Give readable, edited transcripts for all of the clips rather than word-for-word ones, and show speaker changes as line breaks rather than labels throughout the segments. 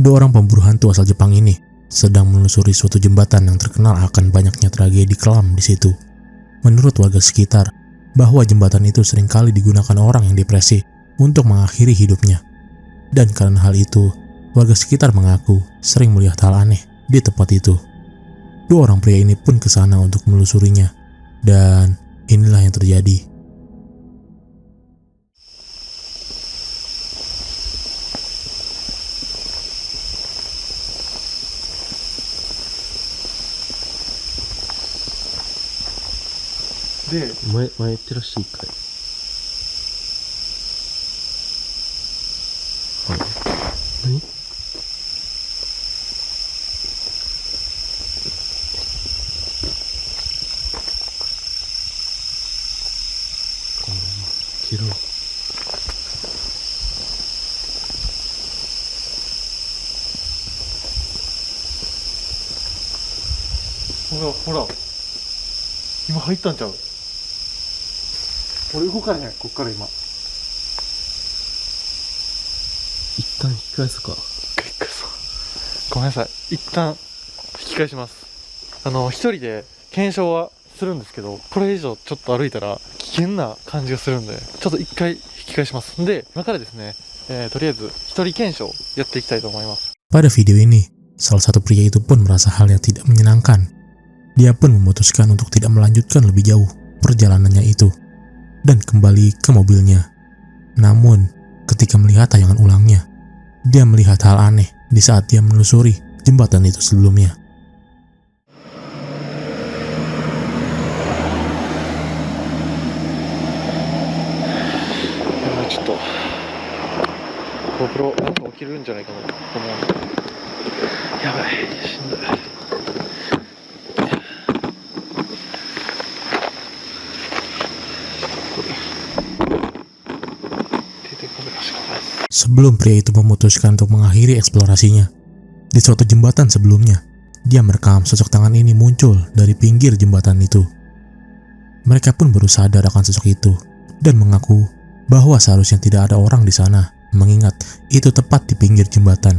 Dua orang pemburu hantu asal Jepang ini sedang menelusuri suatu jembatan yang terkenal akan banyaknya tragedi kelam di situ. Menurut warga sekitar, bahwa jembatan itu seringkali digunakan orang yang depresi untuk mengakhiri hidupnya. Dan karena hal itu, warga sekitar mengaku sering melihat hal aneh di tempat itu. Dua orang pria ini pun ke sana untuk menelusurinya, dan inilah yang terjadi.
Main terus sih kayak. Ini? Kiro.
ほら今入ったんちゃう。俺動かれへんこっから今。
一旦引き返すか。
ごめんなさい、一旦引き返します。一人で検証はするんですけど、これ以上ちょっと歩いたら危険な感じがするんで、ちょっと一回引き返します。で、今からですね、とりあえず一人検証やっていきたいと思います。
Pada video ini, salah satu pria itu pun merasa hal yang tidak menyenangkan. Dia pun memutuskan untuk tidak melanjutkan lebih jauh perjalanannya itu dan kembali ke mobilnya. Namun, ketika melihat tayangan ulangnya, dia melihat hal aneh di saat dia menelusuri jembatan itu sebelumnya.
GoPro なんか起きるんじゃないかなと思うんで、やばい、しんどい。
Sebelum pria itu memutuskan untuk mengakhiri eksplorasinya, di suatu jembatan sebelumnya, dia merekam sosok tangan ini muncul dari pinggir jembatan itu. Mereka pun baru sadar akan sosok itu dan mengaku bahwa seharusnya tidak ada orang di sana, mengingat itu tepat di pinggir jembatan.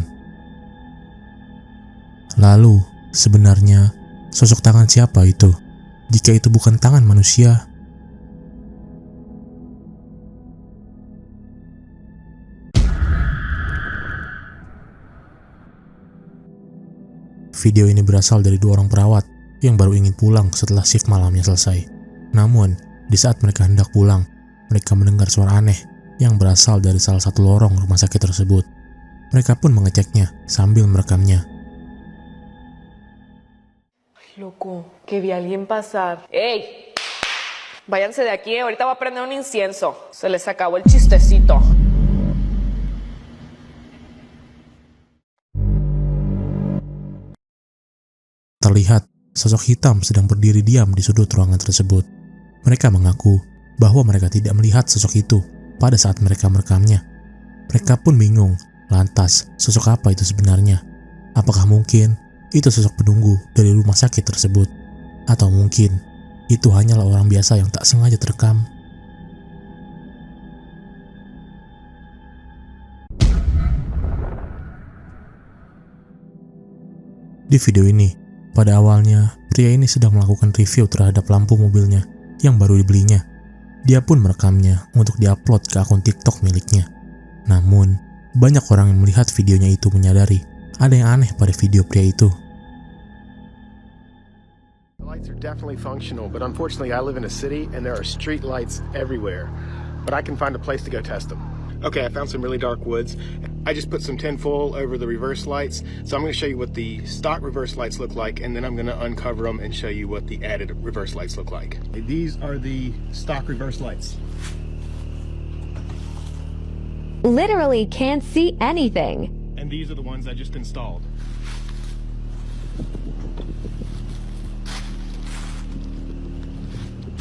Lalu, sebenarnya sosok tangan siapa itu? Jika itu bukan tangan manusia, video ini berasal dari dua orang perawat yang baru ingin pulang setelah shift malamnya selesai. Namun, di saat mereka hendak pulang, mereka mendengar suara aneh yang berasal dari salah satu lorong rumah sakit tersebut. Mereka pun mengeceknya sambil merekamnya.
Loco, que vi a alguien pasar. ¡Ey! Váyanse de aquí, ahorita va a prender un incienso. Se les acabó el chistecito.
Terlihat sosok hitam sedang berdiri diam di sudut ruangan tersebut. Mereka mengaku bahwa mereka tidak melihat sosok itu pada saat mereka merekamnya. Mereka pun bingung, lantas sosok apa itu sebenarnya? Apakah mungkin itu sosok penunggu dari rumah sakit tersebut? Atau mungkin itu hanyalah orang biasa yang tak sengaja terekam? Di video ini, pada awalnya, pria ini sedang melakukan review terhadap lampu mobilnya yang baru dibelinya. Dia pun merekamnya untuk diupload ke akun TikTok miliknya. Namun, banyak orang yang melihat videonya itu menyadari ada yang aneh pada video pria itu.
The lights are definitely functional, but unfortunately I live in a city and there are street lights everywhere. But I can find a place to go test them. Okay, I found some really dark woods. I just put some tinfoil over the reverse lights. So I'm going to show you what the stock reverse lights look like, and then I'm going to uncover them and show you what the added reverse lights look like. These are the stock reverse lights.
Literally can't see anything.
And these are the ones I just installed.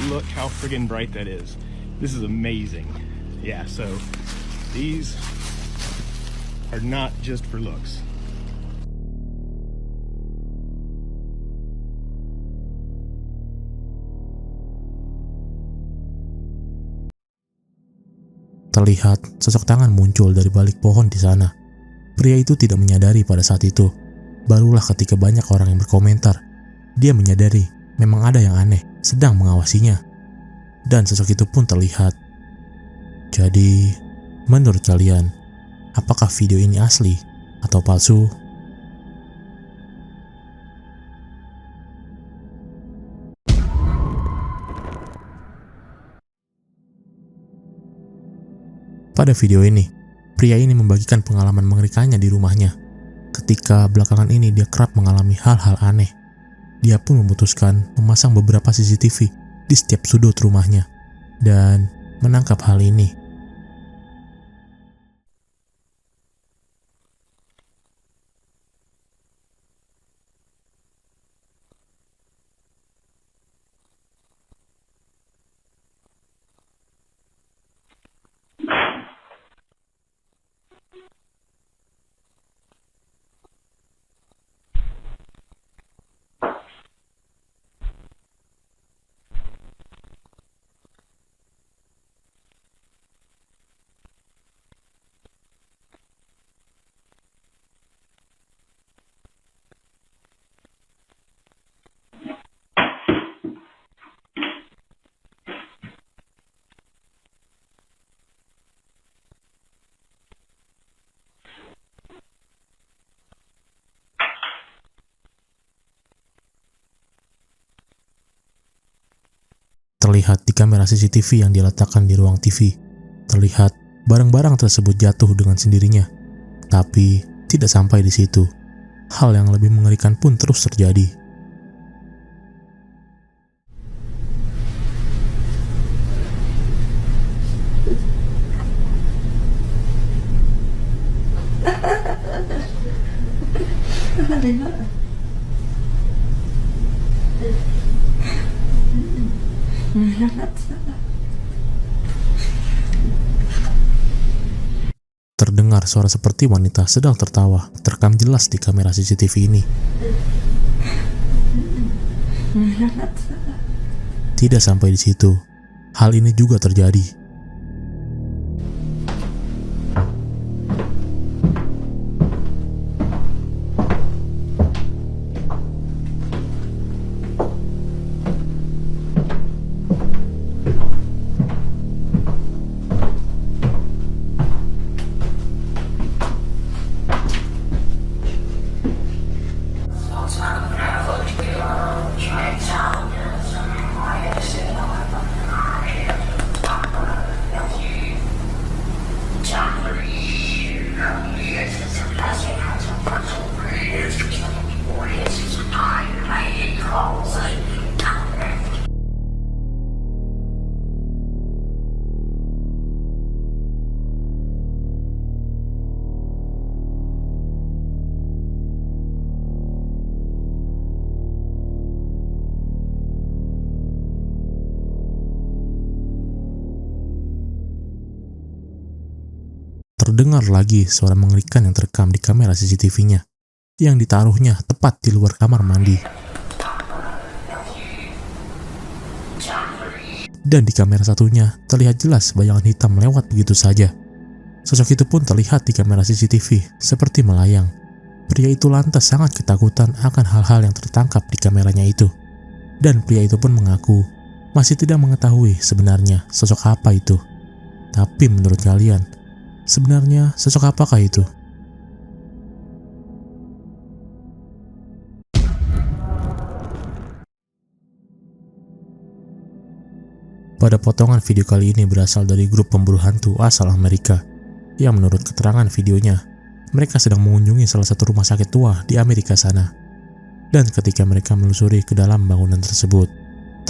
Look how friggin' bright that is. This is amazing. Yeah, so these are not just for looks.
Terlihat sosok tangan muncul dari balik pohon di sana. Pria itu tidak menyadari pada saat itu. Barulah ketika banyak orang yang berkomentar, dia menyadari memang ada yang aneh sedang mengawasinya. Dan sosok itu pun terlihat. Jadi, menurut kalian, apakah video ini asli atau palsu? Pada video ini, pria ini membagikan pengalaman mengerikannya di rumahnya. Ketika belakangan ini dia kerap mengalami hal-hal aneh. Dia pun memutuskan memasang beberapa CCTV di setiap sudut rumahnya dan menangkap hal ini. Terlihat di kamera CCTV yang diletakkan di ruang TV, terlihat barang-barang tersebut jatuh dengan sendirinya. Tapi tidak sampai di situ. Hal yang lebih mengerikan pun terus terjadi. Terdengar suara seperti wanita sedang tertawa, terekam jelas di kamera CCTV ini. Tidak sampai di situ, hal ini juga terjadi. Terdengar lagi suara mengerikan yang terekam di kamera CCTV-nya, yang ditaruhnya tepat di luar kamar mandi. Dan di kamera satunya, terlihat jelas bayangan hitam lewat begitu saja. Sosok itu pun terlihat di kamera CCTV, seperti melayang. Pria itu lantas sangat ketakutan akan hal-hal yang tertangkap di kameranya itu. Dan pria itu pun mengaku, masih tidak mengetahui sebenarnya sosok apa itu. Tapi menurut kalian, sebenarnya sosok apakah itu? Pada potongan video kali ini berasal dari grup pemburu hantu asal Amerika, yang menurut keterangan videonya, mereka sedang mengunjungi salah satu rumah sakit tua di Amerika sana. Dan ketika mereka menelusuri ke dalam bangunan tersebut,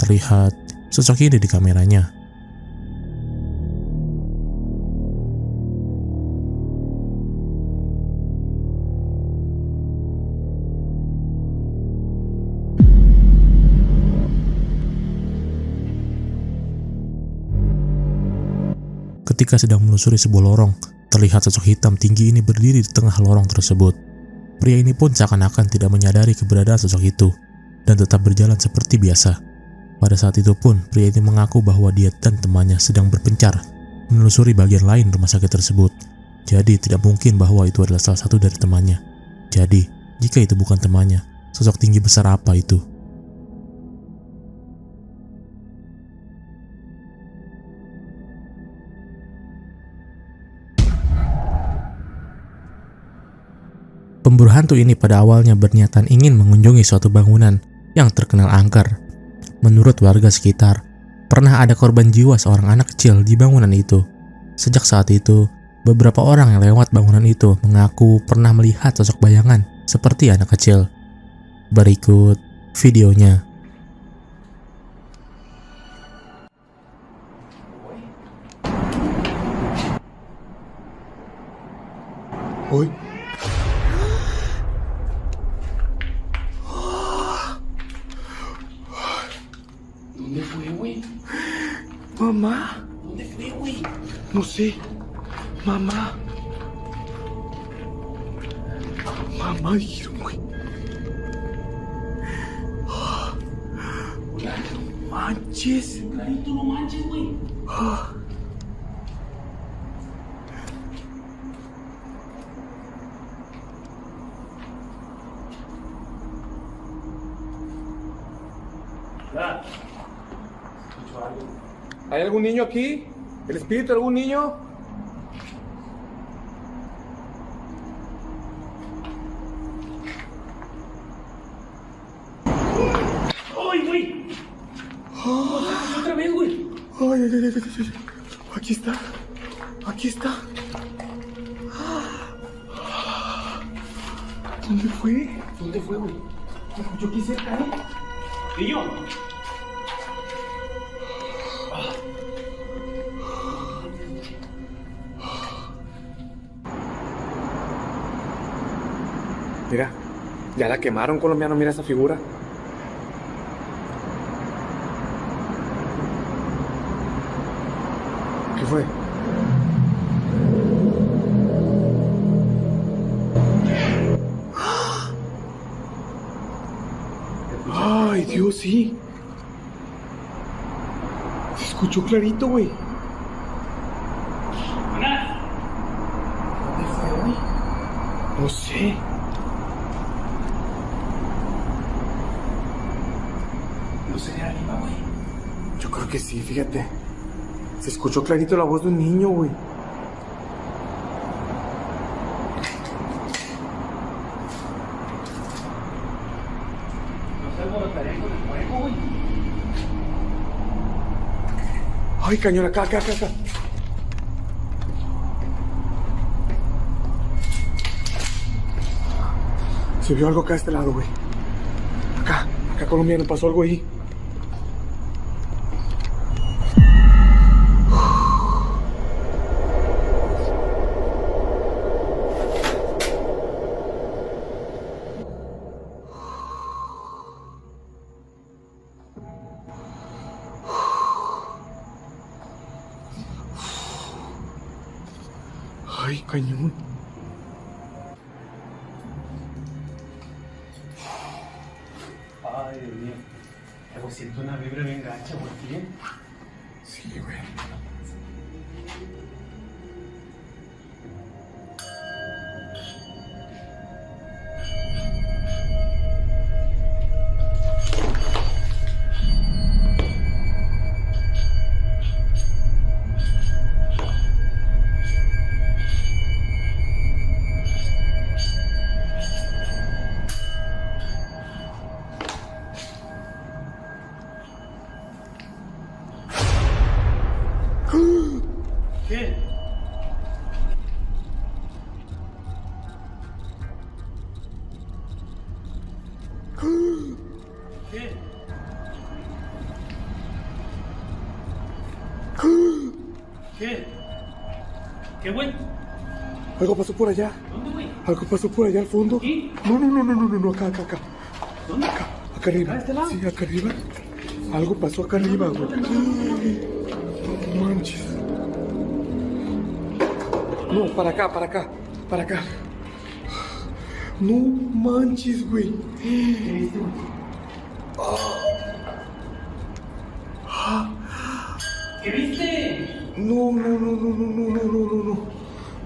terlihat sosok ini di kameranya. Ketika sedang menelusuri sebuah lorong, terlihat sosok hitam tinggi ini berdiri di tengah lorong tersebut. Pria ini pun seakan-akan tidak menyadari keberadaan sosok itu, dan tetap berjalan seperti biasa. Pada saat itu pun, pria ini mengaku bahwa dia dan temannya sedang berpencar, menelusuri bagian lain rumah sakit tersebut. Jadi tidak mungkin bahwa itu adalah salah satu dari temannya. Jadi, jika itu bukan temannya, sosok tinggi besar apa itu? Pemburu hantu ini pada awalnya berniatan ingin mengunjungi suatu bangunan yang terkenal angker. Menurut warga sekitar, pernah ada korban jiwa seorang anak kecil di bangunan itu. Sejak saat itu, beberapa orang yang lewat bangunan itu mengaku pernah melihat sosok bayangan seperti anak kecil. Berikut videonya.
Oi.
¿Dónde fue, güey?
Mamá.
¿Dónde fue, güey?
No sé. Mamá. Mamá dijeron, güey. No manches.
Clarito, no manches, güey.
¿Hay algún niño aquí? ¿El espíritu de algún niño?
¡Ay, güey! ¡Otra vez, güey!
Ay, ay, ay, ay, ay, ay. Aquí está. Aquí está. ¿Dónde fue?
¿Dónde fue, güey? Me escuchó aquí cerca, ¿eh? ¡Niño!
Mira, ya la quemaron, colombiano. Mira esa figura. ¿Qué fue? Ay, Dios, sí. Se escuchó clarito, güey.
¿Dónde fue, güey?
No sé.
No sería arriba, güey.
Yo creo que sí, fíjate. Se escuchó clarito la voz de un niño, güey.
No se alborotaría con el fuego, güey.
Ay, cañón, acá, acá, acá, acá. Se vio algo acá de este lado, güey. Acá, acá, colombiano, pasó algo ahí. Ay, cañón.
Ay, Dios mío. Algo siento una vibra bien gacha, güey. ¿Bien?
Sí, güey.
¿Qué? ¿Qué? ¿Qué? ¿Qué, güey?
Algo pasó por allá.
¿Dónde, güey?
Algo pasó por allá al fondo.
¿Aquí?
No, no, no, no, no, no, no, acá, acá, acá.
¿Dónde?
Acá, acá arriba.
¿A este lado?
Sí, acá arriba. Algo pasó acá arriba, güey. No manches. No, para acá, para acá, para acá. No manches, güey.
¿Qué viste, güey? ¿Qué viste?
No, no, no, no, no, no, no, no, no, no.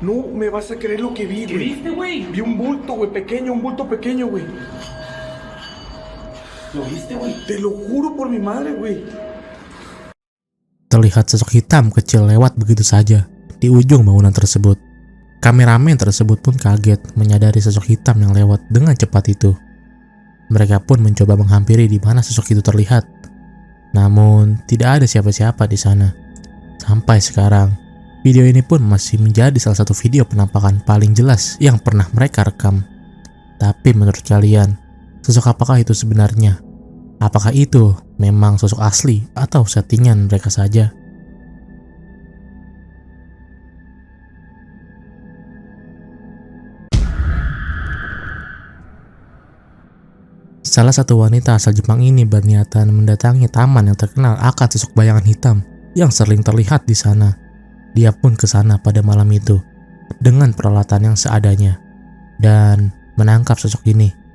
No me vas a creer lo que vi,
¿Qué
güey.
viste, güey?
Vi un bulto, güey, pequeño, un bulto pequeño, güey.
¿Lo viste, güey?
Te lo juro por mi madre, güey.
Terlihat sosok hitam kecil lewat begitu saja di ujung bangunan tersebut. Kameramen tersebut pun kaget menyadari sosok hitam yang lewat dengan cepat itu. Mereka pun mencoba menghampiri di mana sosok itu terlihat. Namun, tidak ada siapa-siapa di sana. Sampai sekarang, video ini pun masih menjadi salah satu video penampakan paling jelas yang pernah mereka rekam. Tapi menurut kalian, sosok apakah itu sebenarnya? Apakah itu memang sosok asli atau settingan mereka saja? Salah satu wanita asal Jepang ini berniatan mendatangi taman yang terkenal akan sosok bayangan hitam yang sering terlihat di sana. Dia pun ke sana pada malam itu dengan peralatan yang seadanya dan menangkap sosok ini.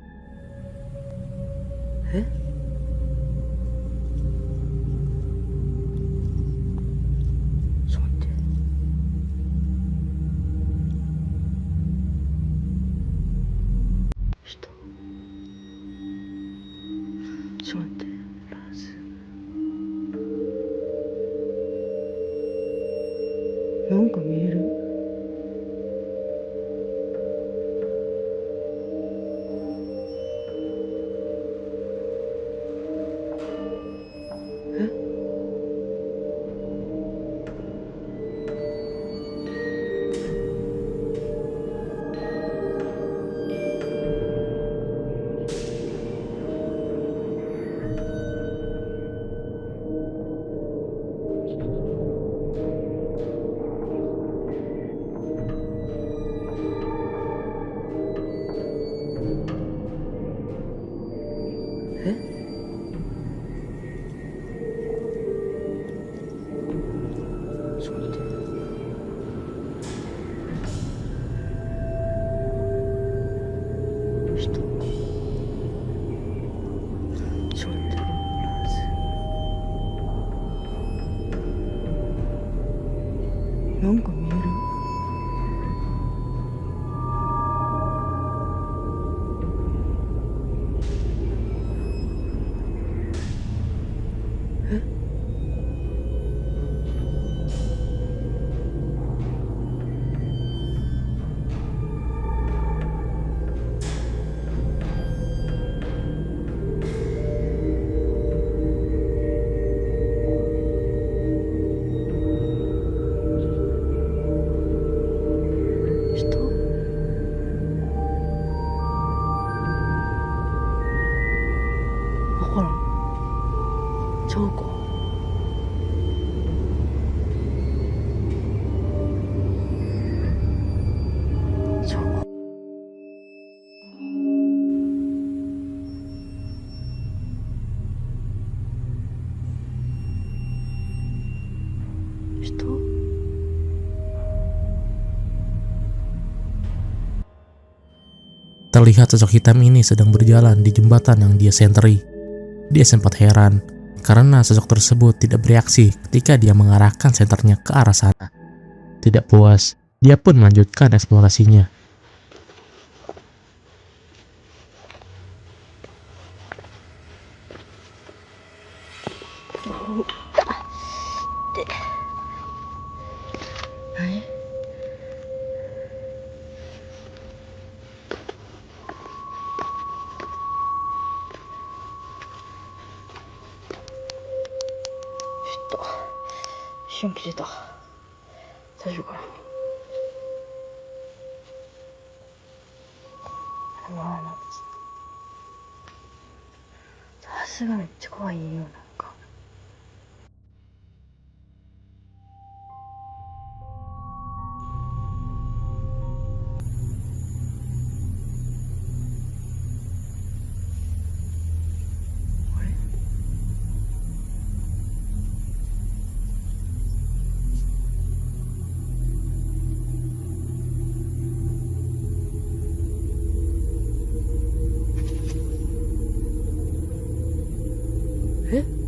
Terlihat sosok hitam ini sedang berjalan di jembatan yang dia senteri. Dia sempat heran karena sosok tersebut tidak bereaksi ketika dia mengarahkan senternya ke arah sana. Tidak puas, dia pun melanjutkan eksplorasinya.
Eh?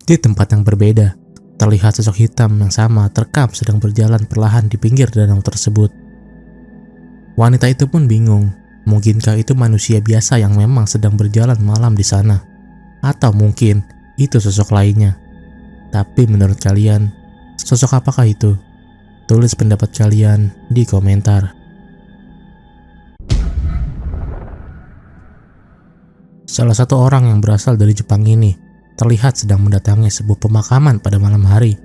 Di tempat yang berbeda, terlihat sosok hitam yang sama terekam sedang berjalan perlahan di pinggir danau tersebut. Wanita itu pun bingung, mungkinkah itu manusia biasa yang memang sedang berjalan malam di sana? Atau mungkin itu sosok lainnya. Tapi menurut kalian, sosok apakah itu? Tulis pendapat kalian di komentar. Salah satu orang yang berasal dari Jepang ini terlihat sedang mendatangi sebuah pemakaman pada malam hari.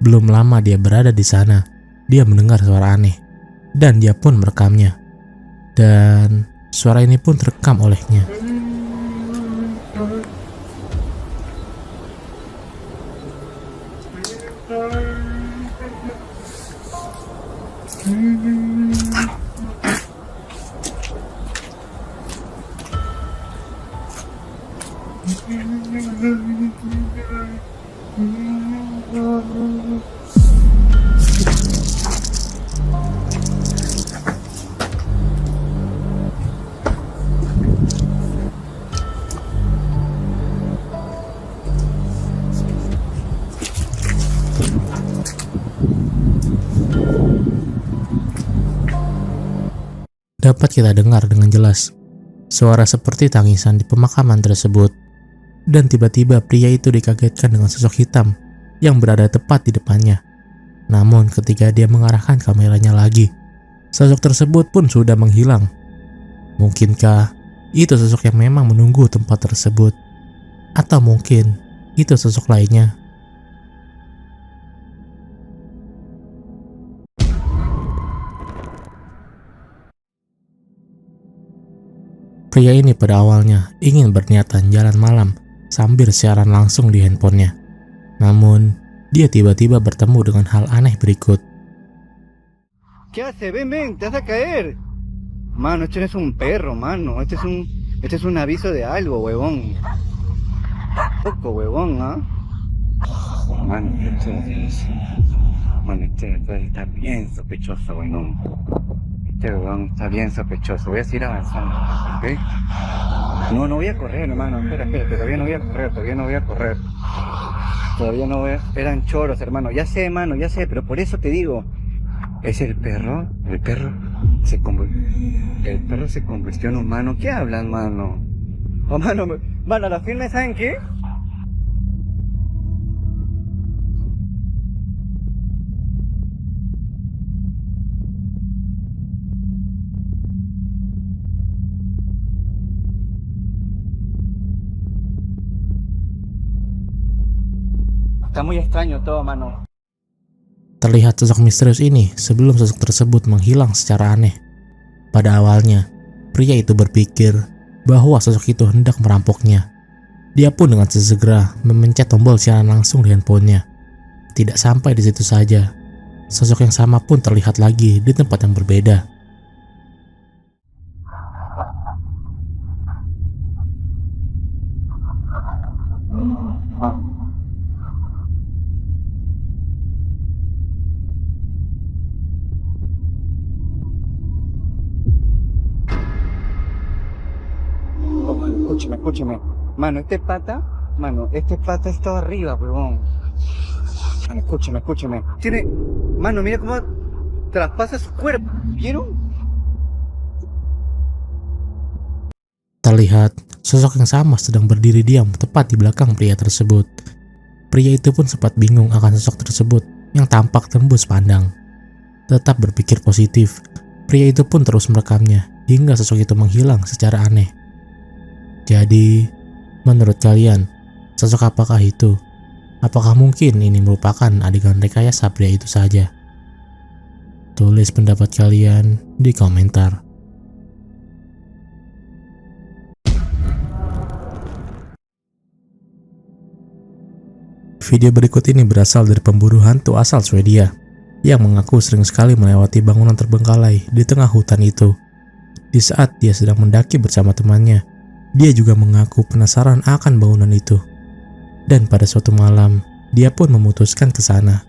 Belum lama dia berada di sana, dia mendengar suara aneh, dan dia pun merekamnya. Dan suara ini pun terekam olehnya. Dapat kita dengar dengan jelas suara seperti tangisan di pemakaman tersebut. Dan tiba-tiba pria itu dikagetkan dengan sosok hitam yang berada tepat di depannya. Namun ketika dia mengarahkan kameranya lagi, sosok tersebut pun sudah menghilang. Mungkinkah itu sosok yang memang menunggu tempat tersebut? Atau mungkin itu sosok lainnya? Pria ini pada awalnya ingin berniatan jalan malam sambil siaran langsung di handphonenya. Namun, dia tiba-tiba bertemu dengan hal aneh berikut.
¿Qué hace? Ven, ven, te vas a caer. Mano, esto no es un perro, mano. Este es un aviso de algo, huevón. Poco, huevón, ¿ah? Mano, esto está bien sospechoso, huevón. Este huevón está bien sospechoso. Voy a seguir avanzando, ¿ok? No voy a correr, hermano. Espera, todavía no voy a correr. Todavía no voy a... Eran choros, hermano. Ya sé, hermano, ya sé, pero por eso te digo. ¿Es el perro? El perro se convirtió en humano. ¿Qué hablan, mano? Oh, mano, los filmes, ¿saben qué? Está muy extraño todo, mano.
Terlihat sosok misterius ini sebelum sosok tersebut menghilang secara aneh. Pada awalnya, pria itu berpikir bahwa sosok itu hendak merampoknya. Dia pun dengan sesegera memencet tombol siaran langsung di handphonenya. Tidak sampai di situ saja, sosok yang sama pun terlihat lagi di tempat yang berbeda.
Escúchame. Mano, este pata está arriba, huevón. Mano, escúchame. Mano, mira cómo traspasa su cuerpo. ¿Vieron?
Terlihat sosok yang sama sedang berdiri diam tepat di belakang pria tersebut. Pria itu pun sempat bingung akan sosok tersebut yang tampak tembus pandang. Tetap berpikir positif, pria itu pun terus merekamnya hingga sosok itu menghilang secara aneh. Jadi, menurut kalian, sosok apakah itu? Apakah mungkin ini merupakan adegan rekayasa pria itu saja? Tulis pendapat kalian di komentar. Video berikut ini berasal dari pemburu hantu asal Swedia yang mengaku sering sekali melewati bangunan terbengkalai di tengah hutan itu. Di saat dia sedang mendaki bersama temannya, dia juga mengaku penasaran akan bangunan itu. Dan pada suatu malam, dia pun memutuskan ke sana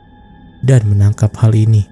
dan menangkap hal ini.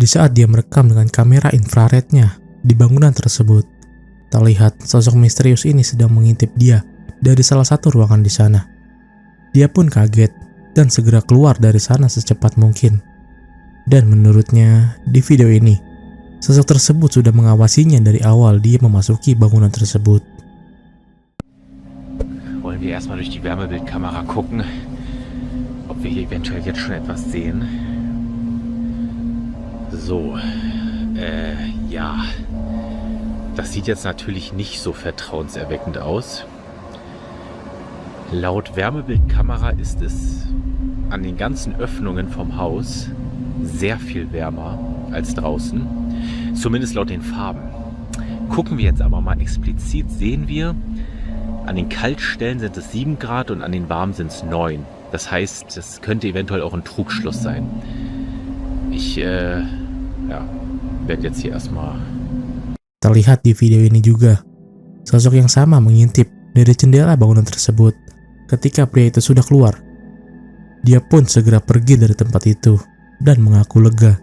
Di saat dia merekam dengan kamera infrarednya di bangunan tersebut, terlihat sosok misterius ini sedang mengintip dia dari salah satu ruangan di sana. Dia pun kaget dan segera keluar dari sana secepat mungkin. Dan menurutnya, di video ini, sosok tersebut sudah mengawasinya dari awal dia memasuki bangunan tersebut.
Wollen wir erstmal durch die Wärmebildkamera gucken, ob wir hier eventuell jetzt schon etwas sehen. So, ja, das sieht jetzt natürlich nicht so vertrauenserweckend aus. Laut Wärmebildkamera ist es an den ganzen Öffnungen vom Haus sehr viel wärmer als draußen, zumindest laut den Farben. Gucken wir jetzt aber mal explizit, sehen wir, an den Kaltstellen sind es 7 Grad und an den warmen sind es 9. Das heißt, das könnte eventuell auch ein Trugschluss sein. Ich werde jetzt hier erstmal...
Terlihat di video ini juga, sosok yang sama mengintip dari jendela bangunan tersebut ketika pria itu sudah keluar. Dia pun segera pergi dari tempat itu dan mengaku lega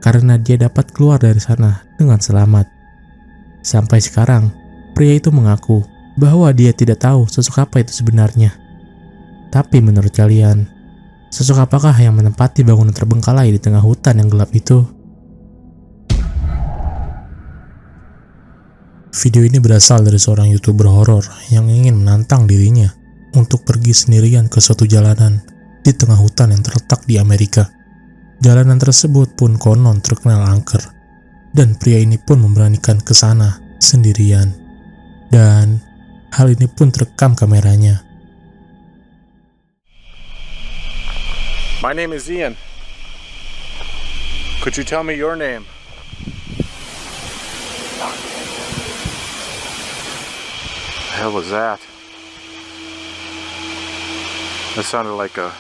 karena dia dapat keluar dari sana dengan selamat. Sampai sekarang, pria itu mengaku bahwa dia tidak tahu sosok apa itu sebenarnya. Tapi menurut kalian, sosok apakah yang menempati bangunan terbengkalai di tengah hutan yang gelap itu? Video ini berasal dari seorang YouTuber horor yang ingin menantang dirinya untuk pergi sendirian ke suatu jalanan di tengah hutan yang terletak di Amerika. Jalanan tersebut pun konon terkenal angker, dan pria ini pun memberanikan ke sana sendirian. Dan hal ini pun terekam kameranya.
My name is Ian. Could you tell me your name? The hell was that? That sounded like a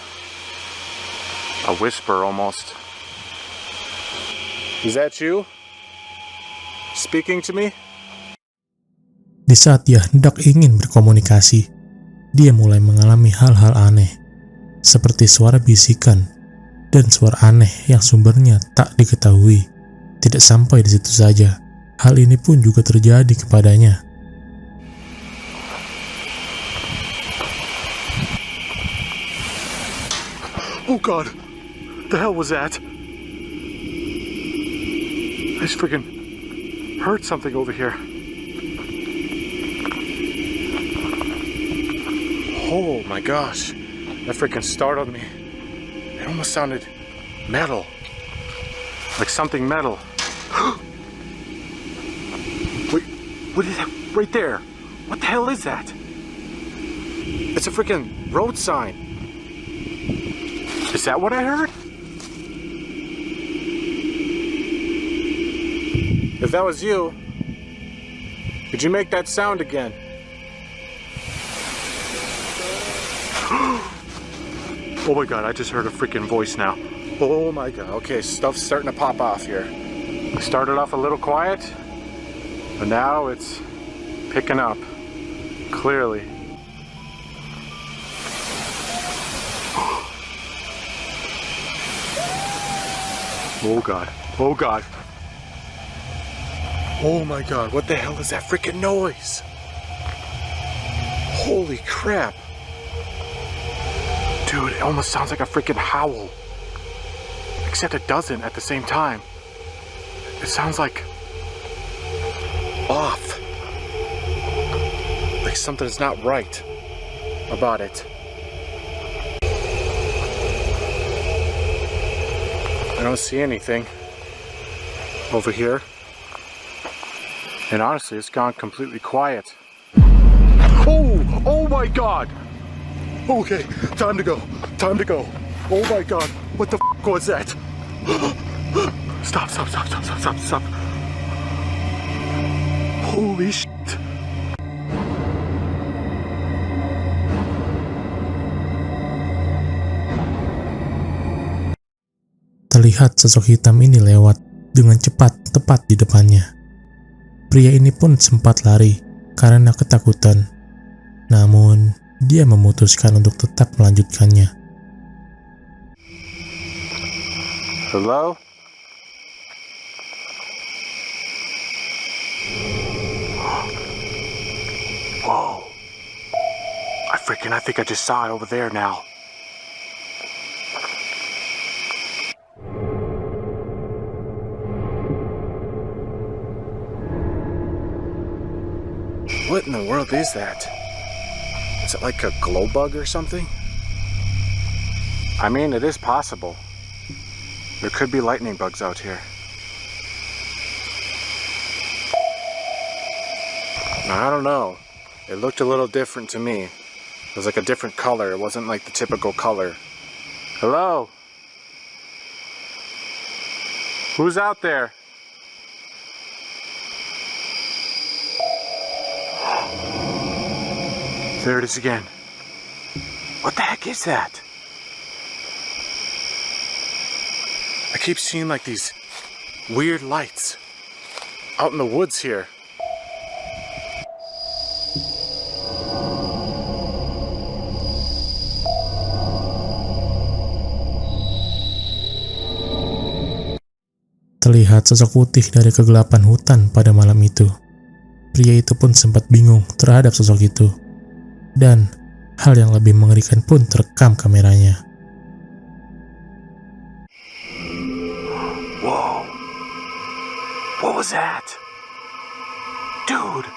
whisper almost. Is that you? Speaking to me?
Di saat dia hendak ingin berkomunikasi, dia mulai mengalami hal-hal aneh, seperti suara bisikan dan suara aneh yang sumbernya tak diketahui. Tidak sampai di situ saja, hal ini pun juga terjadi kepadanya.
Oh God, the hell was that? I just freaking heard something over here. Oh my gosh, that freaking startled me. It almost sounded metal, like something metal. Wait, what is that right there? What the hell is that? It's a freaking road sign. Is that what I heard? If that was you, could you make that sound again? Oh my God, I just heard a freaking voice now. Oh my God, okay, stuff's starting to pop off here. It started off a little quiet, but now it's picking up, clearly. Oh God, oh God. Oh my God, what the hell is that freaking noise? Holy crap. Dude, it almost sounds like a freaking howl. Except it doesn't at the same time. It sounds like off. Like something's not right about it. I don't see anything over here. And honestly, it's gone completely quiet. Oh my God. Okay, time to go. Time to go. Oh my God, what the f was that? Stop. Holy shit.
Terlihat sosok hitam ini lewat dengan cepat tepat di depannya. Pria ini pun sempat lari karena ketakutan. Namun, dia memutuskan untuk tetap melanjutkannya.
Hello? freaking, I think I just saw it over there now. What in the world is that? Is it like a glow bug or something? I mean, it is possible. There could be lightning bugs out here. I don't know. It looked a little different to me. It was like a different color. It wasn't like the typical color. Hello? Who's out there? There it is again. What the heck is that? I keep seeing like these weird lights out in the woods here.
Terlihat sosok putih dari kegelapan hutan pada malam itu. Pria itu pun sempat bingung terhadap sosok itu. Dan hal yang lebih mengerikan pun terekam kameranya.
Whoa. What was that? Dude.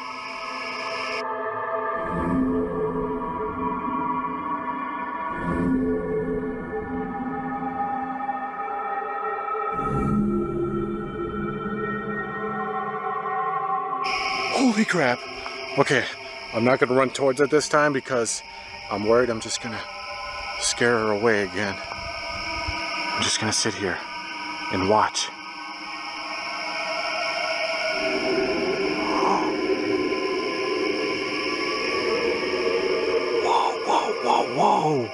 Holy crap. Okay, I'm not gonna run towards it this time because I'm worried I'm just gonna scare her away again. I'm just gonna sit here and watch. Whoa, whoa, whoa, whoa.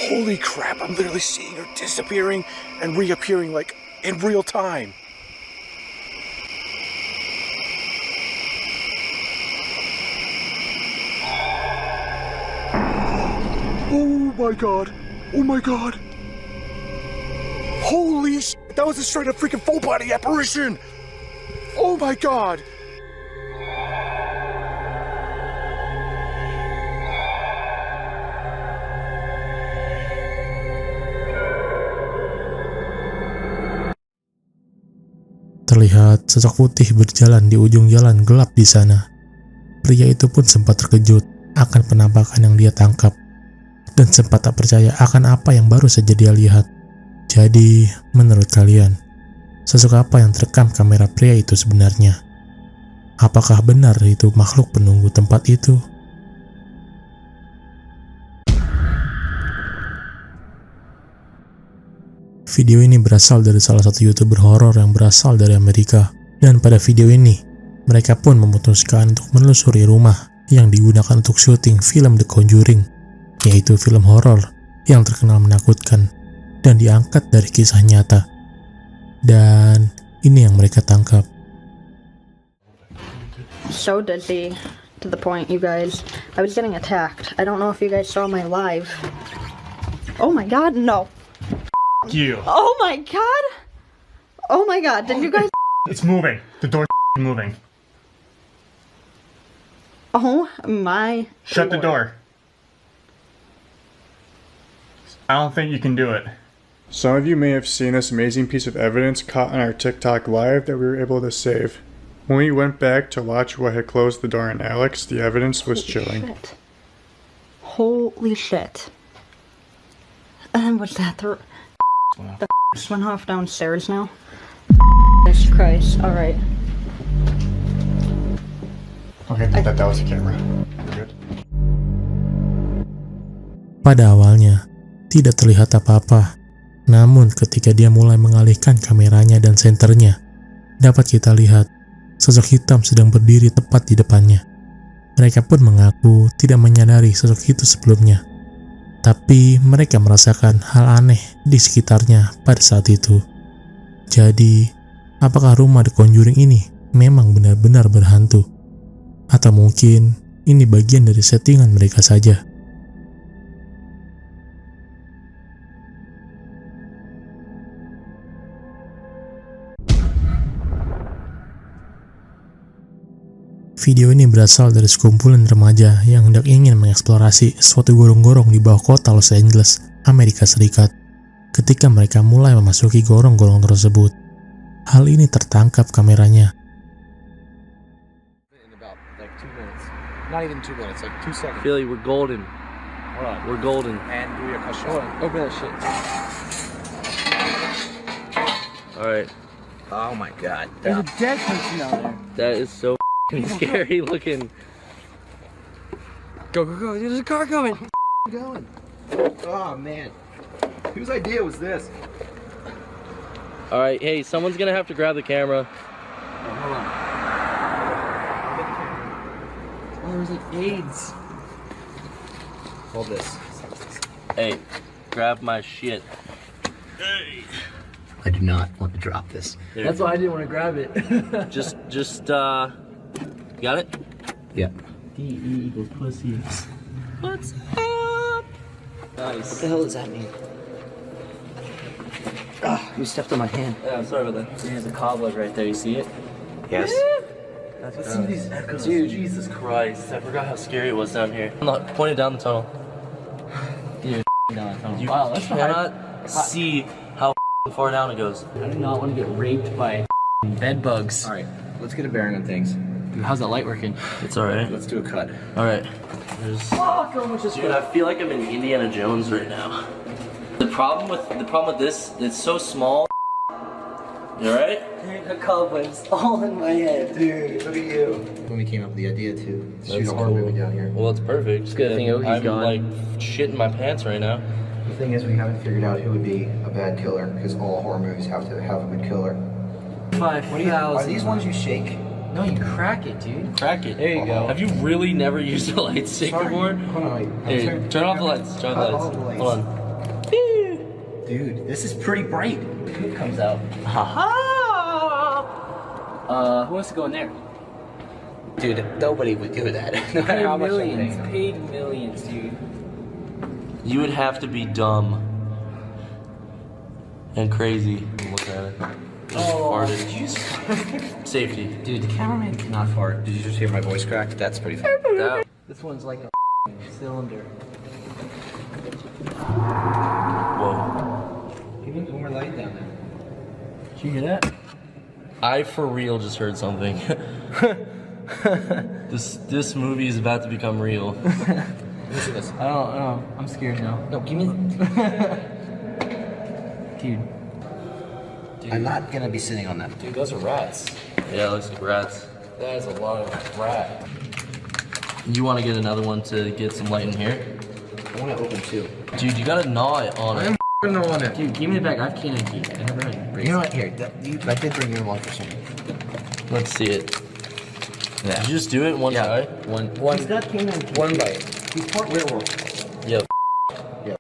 Holy crap, I'm literally seeing her disappearing and reappearing like in real time. Oh my god. Oh my god. Holy shit, that was a straight up freaking full body apparition. Oh my god.
Terlihat sosok putih berjalan di ujung jalan gelap di sana. Pria itu pun sempat terkejut akan penampakan yang dia tangkap dan sempat tak percaya akan apa yang baru saja dia lihat. Jadi, menurut kalian, sosok apa yang terekam kamera pria itu sebenarnya? Apakah benar itu makhluk penunggu tempat itu? Video ini berasal dari salah satu YouTuber horor yang berasal dari Amerika. Dan pada video ini, mereka pun memutuskan untuk menelusuri rumah yang digunakan untuk syuting film The Conjuring, yaitu film horor yang terkenal menakutkan dan diangkat dari kisah nyata. Dan ini yang mereka tangkap.
So deadly to the point, you guys. I was getting attacked. I don't know if you guys saw my live. Oh my god, no.
You.
Oh my god! Oh my god, did you guys...
It's moving. The door's moving.
Oh my...
Shut the
Lord.
door. I don't think you can do it.
Some of you may have seen this amazing piece of evidence caught on our TikTok live that we were able to save. When we went back to watch what had closed the door on Alex, the evidence was chilling.
Shit. Holy shit. And what's that? The just went off downstairs now. Jesus Christ. Alright.
Okay, I think that was the camera. We're good.
Pada awalnya, tidak terlihat apa-apa. Namun ketika dia mulai mengalihkan kameranya dan senternya, dapat kita lihat sosok hitam sedang berdiri tepat di depannya. Mereka pun mengaku tidak menyadari sosok itu sebelumnya, tapi mereka merasakan hal aneh di sekitarnya pada saat itu. Jadi, apakah rumah The Conjuring ini memang benar-benar berhantu? Atau mungkin ini bagian dari settingan mereka saja? Video ini berasal dari sekumpulan remaja yang hendak ingin mengeksplorasi suatu gorong-gorong di bawah kota Los Angeles, Amerika Serikat. Ketika mereka mulai memasuki gorong-gorong tersebut, hal ini tertangkap kameranya.
Not even 2 minutes, like 2 seconds.
Philly, we're golden.
Hold on.
We're golden.
And do your question. Hold on. Open that shit.
Alright.
Oh my god. There's a dead person down there.
That is so scary looking.
Go, go, go. There's a car coming. Going. Oh man. Whose idea was this?
Alright, hey, someone's gonna have to grab the camera.
Oh, hold on. Oh, there's like AIDS. Hold this.
Hey, grab my shit.
I do not want to drop this.
There.
That's why I didn't want to grab it.
You got it?
Yeah.
DE equals pussy. What's up? Nice.
What the hell does that mean? Ah, you stepped on my hand.
Yeah, I'm sorry about that. There's a cobweb right there, you see it?
Yes.
Let's see these echoes. Dude, Jesus Christ. I forgot how scary it was down here. I'm not pointed down the tunnel.
Dude, down the tunnel.
You
Wow, that's
cannot see how far down it goes.
I do not want to get raped by bed bugs. Alright, let's get a bearing on things. Dude, how's that light working?
It's alright.
Let's do a cut.
Alright. Dude, I feel like I'm in Indiana Jones right now. The problem with this, it's so small. You alright?
The cobwebs all in my head. Dude, look at you. When we came up with the idea to shoot a horror movie down here.
Well, it's perfect.
It's good thing Ogi's
I'm
gone.
like shitting my pants right now.
The thing is, we haven't figured out who would be a bad killer, because all horror movies have to have a good killer. 5,000. Are these ones you shake? No, you crack it, dude.
Crack it.
There you go.
Have you really never used a light stick before?
Hold on, wait.
Hey, turn off the lights. Turn off the lights. Hold on.
Dude, this is pretty bright.
It comes out.
Who wants to go in there? Dude, nobody would do that. No matter how much paid millions, dude.
You would have to be dumb and crazy. Look at it. Just farted. Safety.
Dude, the cameraman cannot fart. Did you just hear my voice crack? That's pretty funny. This one's like a cylinder.
Whoa.
Give me one more light down there.
Did you hear that? I for real just heard something. This movie is about to become real.
Listen to this. I don't know. I'm scared now. No, give me. Dude. I'm not gonna be sitting on that.
Dude, those are rats. Yeah, it looks like rats.
That is a lot of rat.
You want to get another one to get some light in here?
I want to open two.
Dude, you gotta gnaw it on it.
I'm on it. Dude, give me the bag. I have cannon key. I never had it. You know what? Here, I did bring you one for something.
Let's see it.
Yeah.
Did you just do it in one try?
One. He's got cannon key. One bite. He's part werewolf.
Yep.
Yeah.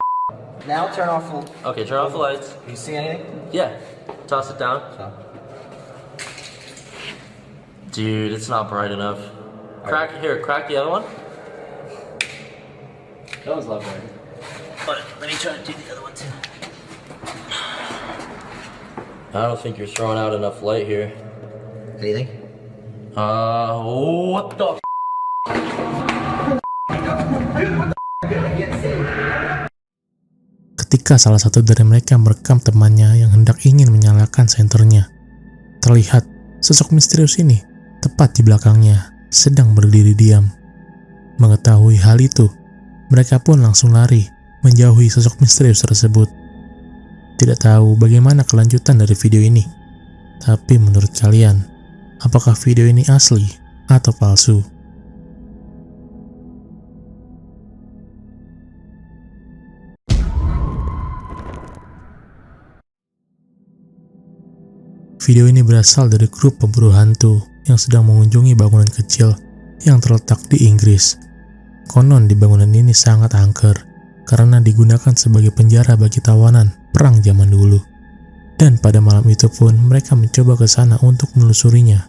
Now turn off the.
Okay, turn off the lights.
Do you see anything?
Yeah. Toss it down. Dude, it's not bright enough. Crack the other one.
That was a lot brighter.
But let me try to do the other one too. I don't think you're throwing out enough light here.
Anything?
What the
Ketika salah satu dari mereka merekam temannya yang hendak ingin menyalakan senternya, terlihat sosok misterius ini tepat di belakangnya sedang berdiri diam. Mengetahui hal itu, mereka pun langsung lari menjauhi sosok misterius tersebut. Tidak tahu bagaimana kelanjutan dari video ini, tapi menurut kalian, apakah video ini asli atau palsu? Video ini berasal dari grup pemburu hantu yang sedang mengunjungi bangunan kecil yang terletak di Inggris. Konon di bangunan ini sangat angker karena digunakan sebagai penjara bagi tawanan perang zaman dulu. Dan pada malam itu pun mereka mencoba ke sana untuk menelusurinya.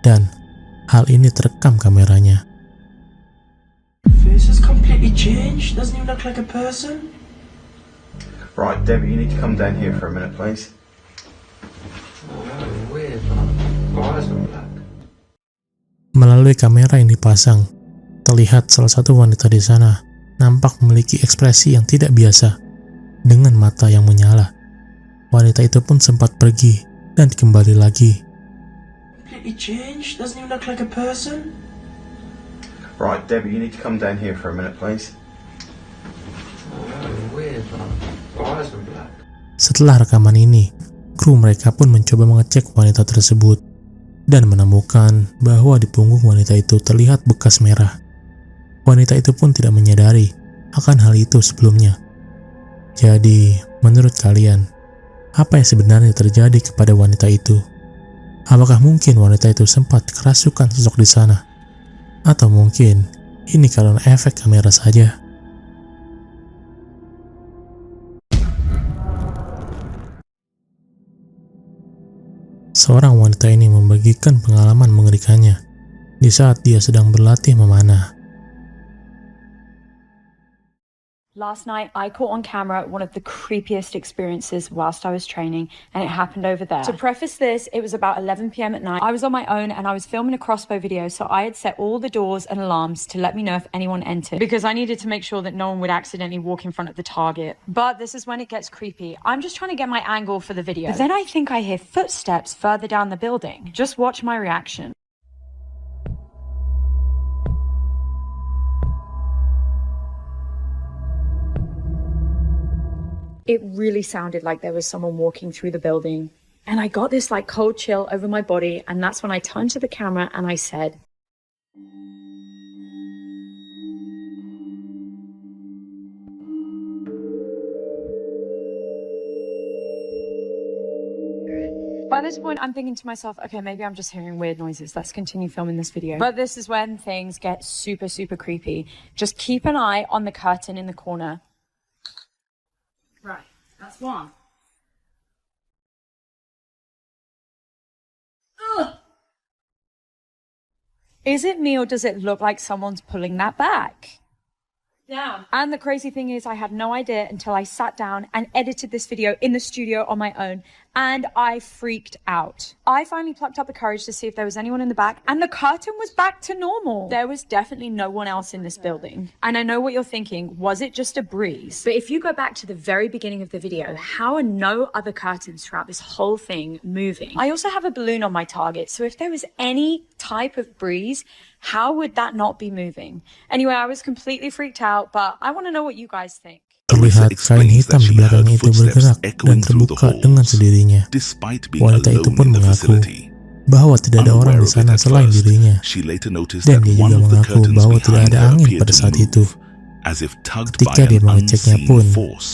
Dan hal ini terekam kameranya.
Face is completely changed. Doesn't even look like a person.
Right, Debbie, you need to come down here for a minute, please.
Weird. Eyes are black.
Melalui kamera yang dipasang, terlihat salah satu wanita di sana nampak memiliki ekspresi yang tidak biasa, dengan mata yang menyala. Wanita itu pun sempat pergi dan kembali lagi.
Completely changed. Doesn't even look like a person.
Right, Debbie, you need to come down here for a minute, please.
Weird. Eyes are black.
Setelah rekaman ini, kru mereka pun mencoba mengecek wanita tersebut dan menemukan bahwa di punggung wanita itu terlihat bekas merah. Wanita itu pun tidak menyadari akan hal itu sebelumnya. Jadi, menurut kalian, apa yang sebenarnya terjadi kepada wanita itu? Apakah mungkin wanita itu sempat kerasukan sosok di sana? Atau mungkin ini karena efek kamera saja? Seorang wanita ini membagikan pengalaman mengerikannya di saat dia sedang berlatih memanah.
Last night, I caught on camera one of the creepiest experiences whilst I was training, and it happened over there. To preface this, it was about 11 p.m. at night. I was on my own and I was filming a crossbow video, so I had set all the doors and alarms to let me know if anyone entered, because I needed to make sure that no one would accidentally walk in front of the target. But this is when it gets creepy. I'm just trying to get my angle for the video. But then I think I hear footsteps further down the building. Just watch my reaction. It really sounded like there was someone walking through the building. And I got this like cold chill over my body, and that's when I turned to the camera and I said, by this point, I'm thinking to myself, okay, maybe I'm just hearing weird noises. Let's continue filming this video. But this is when things get super, super creepy. Just keep an eye on the curtain in the corner. Right, that's one. Ugh. Is it me or does it look like someone's pulling that back? Yeah. And the crazy thing is I had no idea until I sat down and edited this video in the studio on my own, and I freaked out. I finally plucked up the courage to see if there was anyone in the back, and the curtain was back to normal. There was definitely no one else in this building. And I know what you're thinking, was it just a breeze? But if you go back to the very beginning of the video, how are no other curtains throughout this whole thing moving? I also have a balloon on my target, so if there was any type of breeze, how would that not be moving? Anyway, I was completely freaked out, but I want to know what you guys think.
Terlihat kain hitam di belakangnya itu bergerak dan terbuka dengan sendirinya. Wanita itu pun mengaku bahwa tidak ada orang di sana selain dirinya. Dan dia juga mengaku bahwa tidak ada angin pada saat itu. Ketika dia mengeceknya pun,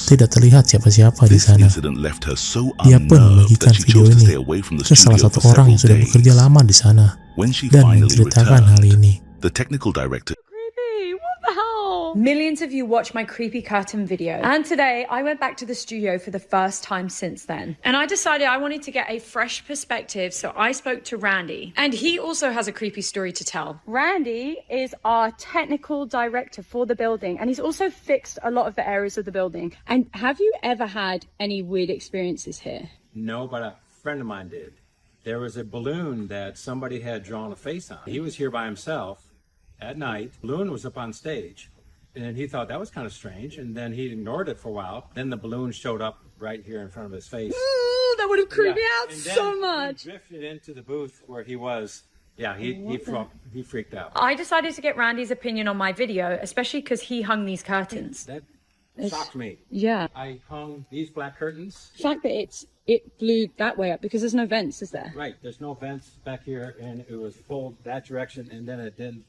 tidak terlihat siapa-siapa di sana. Dia pun membagikan video ini ke salah satu orang yang sudah bekerja lama di sana dan menceritakan hal ini.
Millions of you watch my creepy curtain video, and today I went back to the studio for the first time since then. And I decided I wanted to get a fresh perspective, so I spoke to Randy. And he also has a creepy story to tell. Randy is our technical director for the building, and he's also fixed a lot of the areas of the building. And have you ever had any weird experiences here?
No, but a friend of mine did. There was a balloon that somebody had drawn a face on. He was here by himself at night. The balloon was up on stage. And he thought that was kind of strange, and then he ignored it for a while. Then the balloon showed up right here in front of his face.
Ooh, that would have creeped me out so much.
He drifted into the booth where he was. Yeah, he freaked out.
I decided to get Randy's opinion on my video, especially because he hung these curtains.
That shocked me.
Yeah.
I hung these black curtains.
The fact that it blew that way up, because there's no vents, is there?
Right, there's no vents back here, and it was pulled that direction, and then it didn't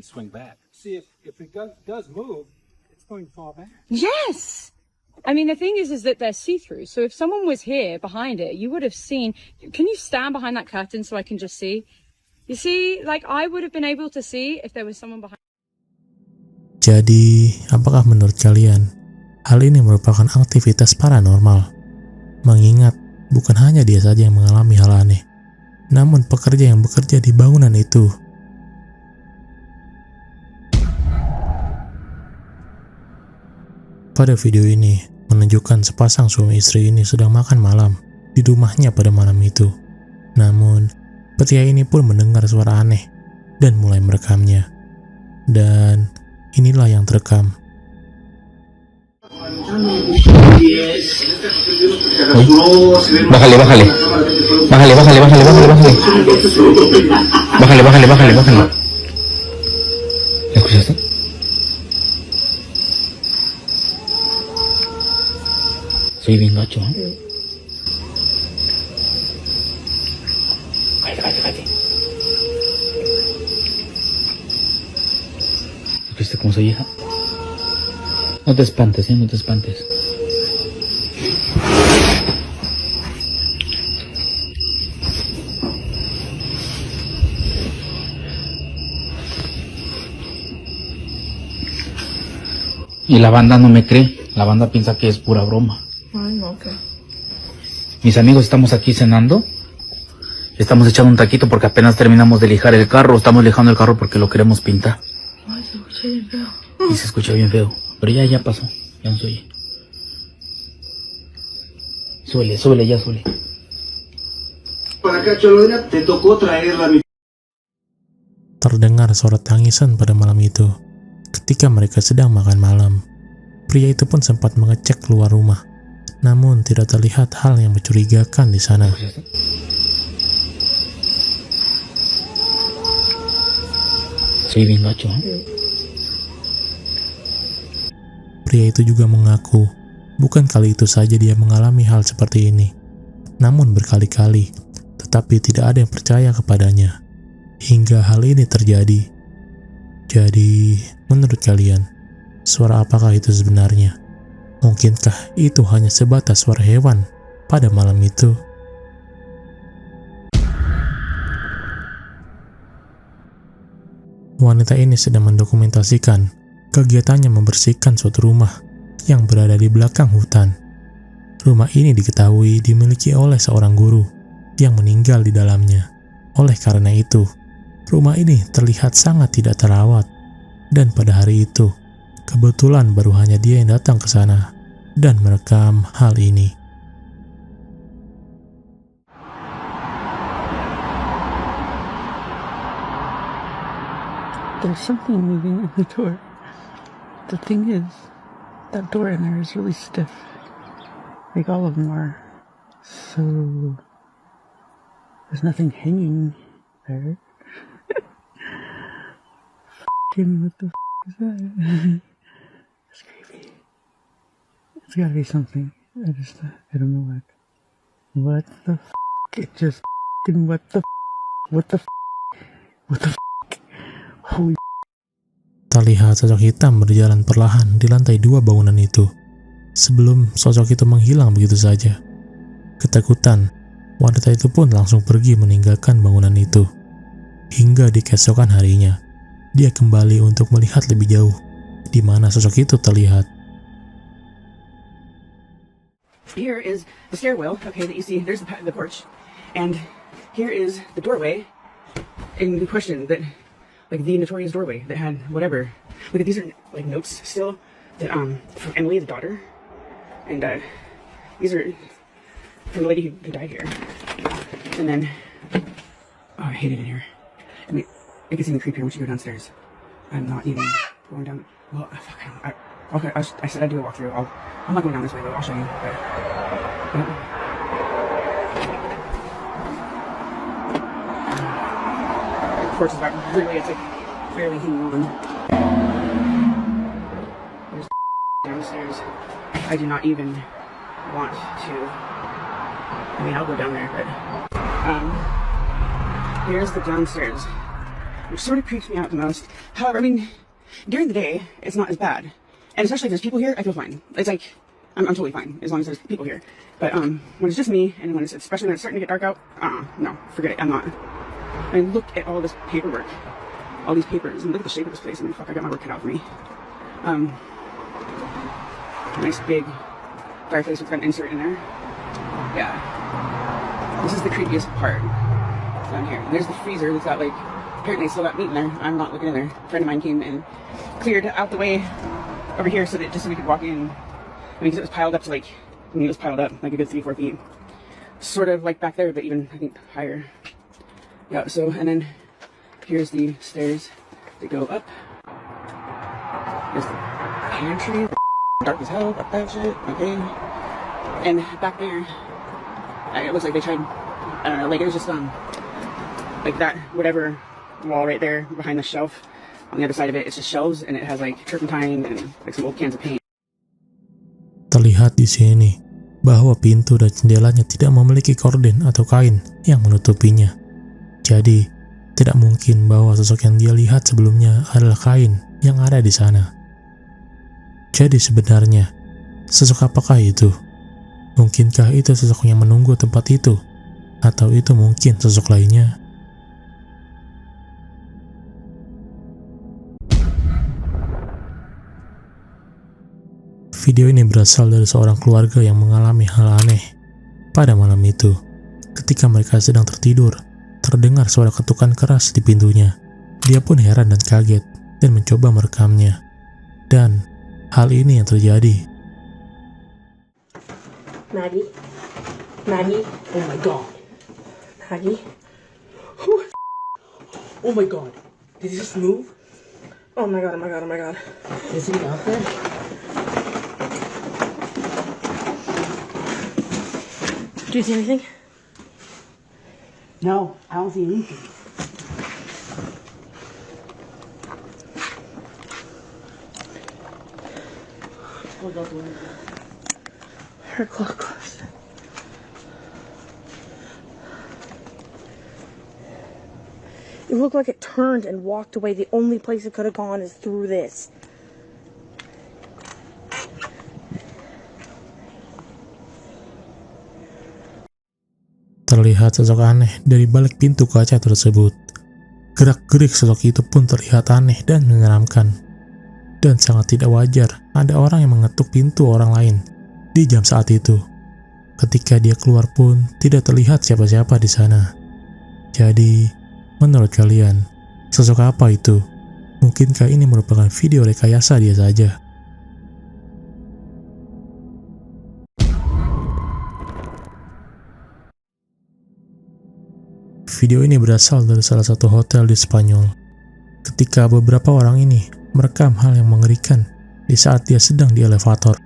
swing back. See, if it does move, it's going to fall back.
Yes! I mean, the thing is that they're see-through. So if someone was here behind it, you would have seen... Can you stand behind that curtain so I can just see? You see, like I would have been able to see if there was someone behind.
Jadi, apakah menurut kalian hal ini merupakan aktivitas paranormal? Mengingat bukan hanya dia saja yang mengalami hal aneh, namun pekerja yang bekerja di bangunan itu. Pada video ini menunjukkan sepasang suami istri ini sedang makan malam di rumahnya pada malam itu. Namun, pria ini pun mendengar suara aneh dan mulai merekamnya. Dan inilah yang terekam.
Bájale. ¿Escuchaste? Soy bien gacho, ¿eh? Cállate. ¿Viste cómo soy hija? No te espantes, no te espantes. Y la banda no me cree, la banda piensa que es pura broma.
Ay, no, ¿qué?
Mis amigos estamos aquí cenando, estamos echando un taquito porque apenas terminamos de lijar el carro, estamos lijando el carro porque lo queremos pintar.
Ay, se escucha bien feo.
Y se escucha bien feo, pero ya pasó, ya no se oye. Súbele, ya súbele.
Para acá, Cholona, te tocó traerla.
Terdengar suara tangisan pada malam itu. Ketika mereka sedang makan malam, pria itu pun sempat mengecek keluar rumah, namun tidak terlihat hal yang mencurigakan di sana.
Soy bien gacho, ¿eh?
Pria itu juga mengaku, bukan kali itu saja dia mengalami hal seperti ini, namun berkali-kali, tetapi tidak ada yang percaya kepadanya, hingga hal ini terjadi. Jadi, menurut kalian, suara apakah itu sebenarnya? Mungkinkah itu hanya sebatas suara hewan pada malam itu? Wanita ini sedang mendokumentasikan kegiatannya membersihkan suatu rumah yang berada di belakang hutan. Rumah ini diketahui dimiliki oleh seorang guru yang meninggal di dalamnya. Oleh karena itu, rumah ini terlihat sangat tidak terawat. Dan pada hari itu, kebetulan baru hanya dia yang datang ke sana dan merekam hal ini.
There's something moving in the door. The thing is, that door in there is really stiff. Like all of them are. So, there's nothing hanging there. What the is that? It's creepy. It's gotta be something. I don't know what. What the It just what the Holy.
Terlihat sosok hitam berjalan perlahan di lantai 2 bangunan itu. Sebelum sosok itu menghilang begitu saja. Ketakutan, wanita itu pun langsung pergi meninggalkan bangunan itu. Hingga di keesokan harinya, dia kembali untuk melihat lebih jauh di mana sosok itu terlihat.
Here is the stairwell, okay, that you see. There's the porch. And here is the doorway in question that, like the notorious doorway that had whatever. Look at these are like notes still that from Emily, the daughter. And these are from the lady who died here. And then, oh, I hate it in here. I mean, it gets even creepier once you go downstairs. I'm not even going down. Well, fuck, okay, I said I'd do a walkthrough. I'm not going down this way though. I'll show you. But, the porch is about really, it's like fairly hanging on. There's downstairs. I do not even want to. I mean, I'll go down there, but here's the downstairs, which sort of creeps me out the most. However, I mean, during the day, it's not as bad. And especially if there's people here, I feel fine. It's like, I'm totally fine, as long as there's people here. But when it's just me, and when it's, especially when it's starting to get dark out, no, forget it, I'm not I look at all this paperwork, all these papers, and look at the shape of this place. I mean, fuck, I got my work cut out for me. Nice big fireplace with an insert in there. Yeah. This is the creepiest part down here. And there's the freezer that's got like, apparently still got meat in there. I'm not looking in there. A friend of mine came and cleared out the way over here so that just so we could walk in. I mean, because it was piled up to like, it was piled up like a good 3-4 feet. Sort of like back there, but even I think higher. Yeah, so, and then here's the stairs that go up. There's the pantry, dark as hell, up that shit, okay. And back there, it looks like they tried, I don't know, like it was just, like that, whatever wall right there behind the shelf. On the other side of it, it's just shelves, and it has like turpentine and like some old cans of paint.
Terlihat di sini bahwa pintu dan jendelanya tidak memiliki korden atau kain yang menutupinya. Jadi, tidak mungkin bahwa sosok yang dia lihat sebelumnya adalah kain yang ada di sana. Jadi sebenarnya, sosok apakah itu? Mungkinkah itu sosok yang menunggu tempat itu? Atau itu mungkin sosok lainnya? Video ini berasal dari seorang keluarga yang mengalami hal aneh. Pada malam itu, ketika mereka sedang tertidur, terdengar suara ketukan keras di pintunya. Dia pun heran dan kaget dan mencoba merekamnya. Dan hal ini yang terjadi.
Maggie? Maggie? Oh my god. Maggie?
Oh my god. Did he just move?
Oh my god, oh my god, oh my god.
Is he out there?
Do you see anything?
No, I don't see anything.
Her clock closed. It looked like it turned and walked away. The only place it could have gone is through this.
Terlihat sosok aneh dari balik pintu kaca tersebut. Gerak-gerik sosok itu pun terlihat aneh dan menyeramkan. Dan sangat tidak wajar ada orang yang mengetuk pintu orang lain di jam saat itu. Ketika dia keluar pun tidak terlihat siapa-siapa di sana. Jadi, menurut kalian, sosok apa itu? Mungkinkah ini merupakan video rekayasa dia saja? Video ini berasal dari salah satu hotel di Spanyol. Ketika beberapa orang ini merekam hal yang mengerikan di saat dia sedang di elevator.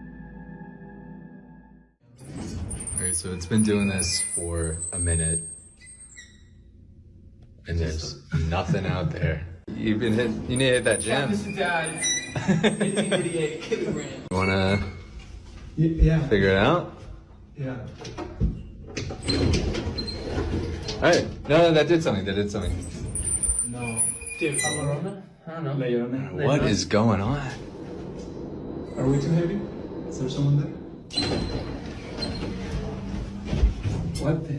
Alright, so it's been doing this for a minute, and there's nothing out there. You need to hit that gym. You wanna figure it out?
Yeah.
Alright, no, that did something.
No. Dude, Amarona? I don't know.
What is going on?
Are we too heavy? Is there someone there? What the?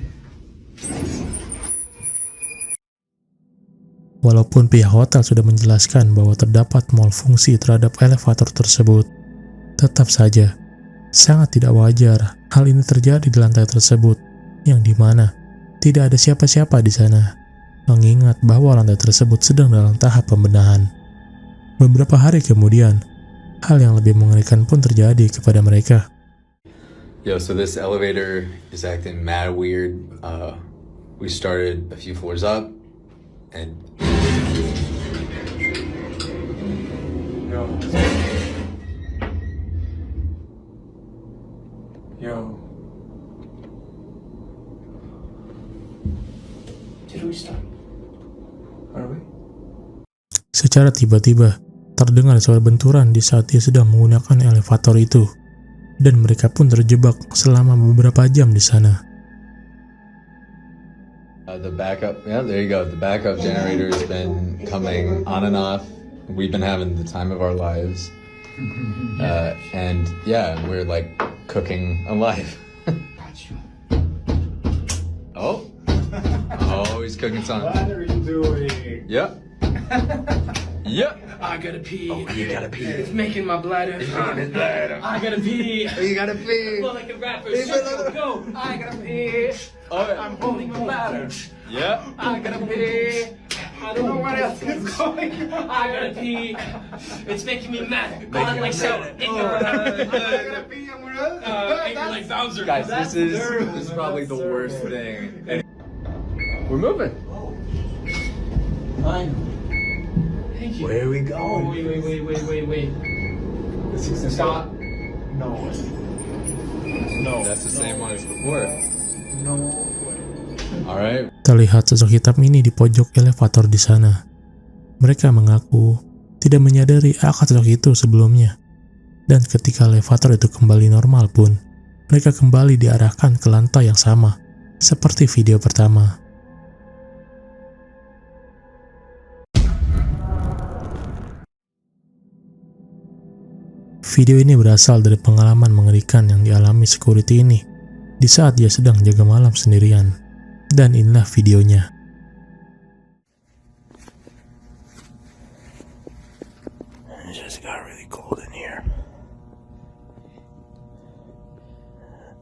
Walaupun pihak hotel sudah menjelaskan bahwa terdapat malfungsi terhadap elevator tersebut, tetap saja sangat tidak wajar hal ini terjadi di lantai tersebut, yang dimana tidak ada siapa-siapa di sana, mengingat bahwa lantai tersebut sedang dalam tahap pembenahan. Beberapa hari kemudian, hal yang lebih mengerikan pun terjadi kepada mereka.
Yo, so this elevator is acting mad weird. We started a few floors up, and
Yo.
Did we stop?
Are we?
Secara tiba-tiba, terdengar suara benturan di saat dia sedang menggunakan elevator itu, dan mereka pun terjebak selama beberapa jam di sana.
the backup, yeah, there you go. The backup generator's been coming on and off. We've been having the time of our lives. And yeah, we're like cooking alive. Oh. Oh, he's cooking something.
What are you doing?
Yep. Yep.
I gotta pee.
Oh, you gotta pee.
It's making my bladder.
It's making his bladder.
I gotta pee.
You gotta pee.
I feel like a rapper. Go. I gotta pee. I'm holding my bladder.
Yep.
I gotta pee. I don't know what else is going on. I gotta pee. It's making me mad. Going like so. And you're like Bowser.
Guys, this is probably the worst thing. We're moving.
Fine. Thank you.
Where are we going?
Wait.
This is stop. No.
No. That's the same one as before.
No.
Alright.
Terlihat sosok hitam ini di pojok elevator di sana. Mereka mengaku tidak menyadari akan sosok itu sebelumnya. Dan ketika elevator itu kembali normal pun, mereka kembali diarahkan ke lantai yang sama, seperti video pertama. Video ini berasal dari pengalaman mengerikan yang dialami security ini di saat dia sedang jaga malam sendirian. Dan inilah videonya.
It just got really cold in here.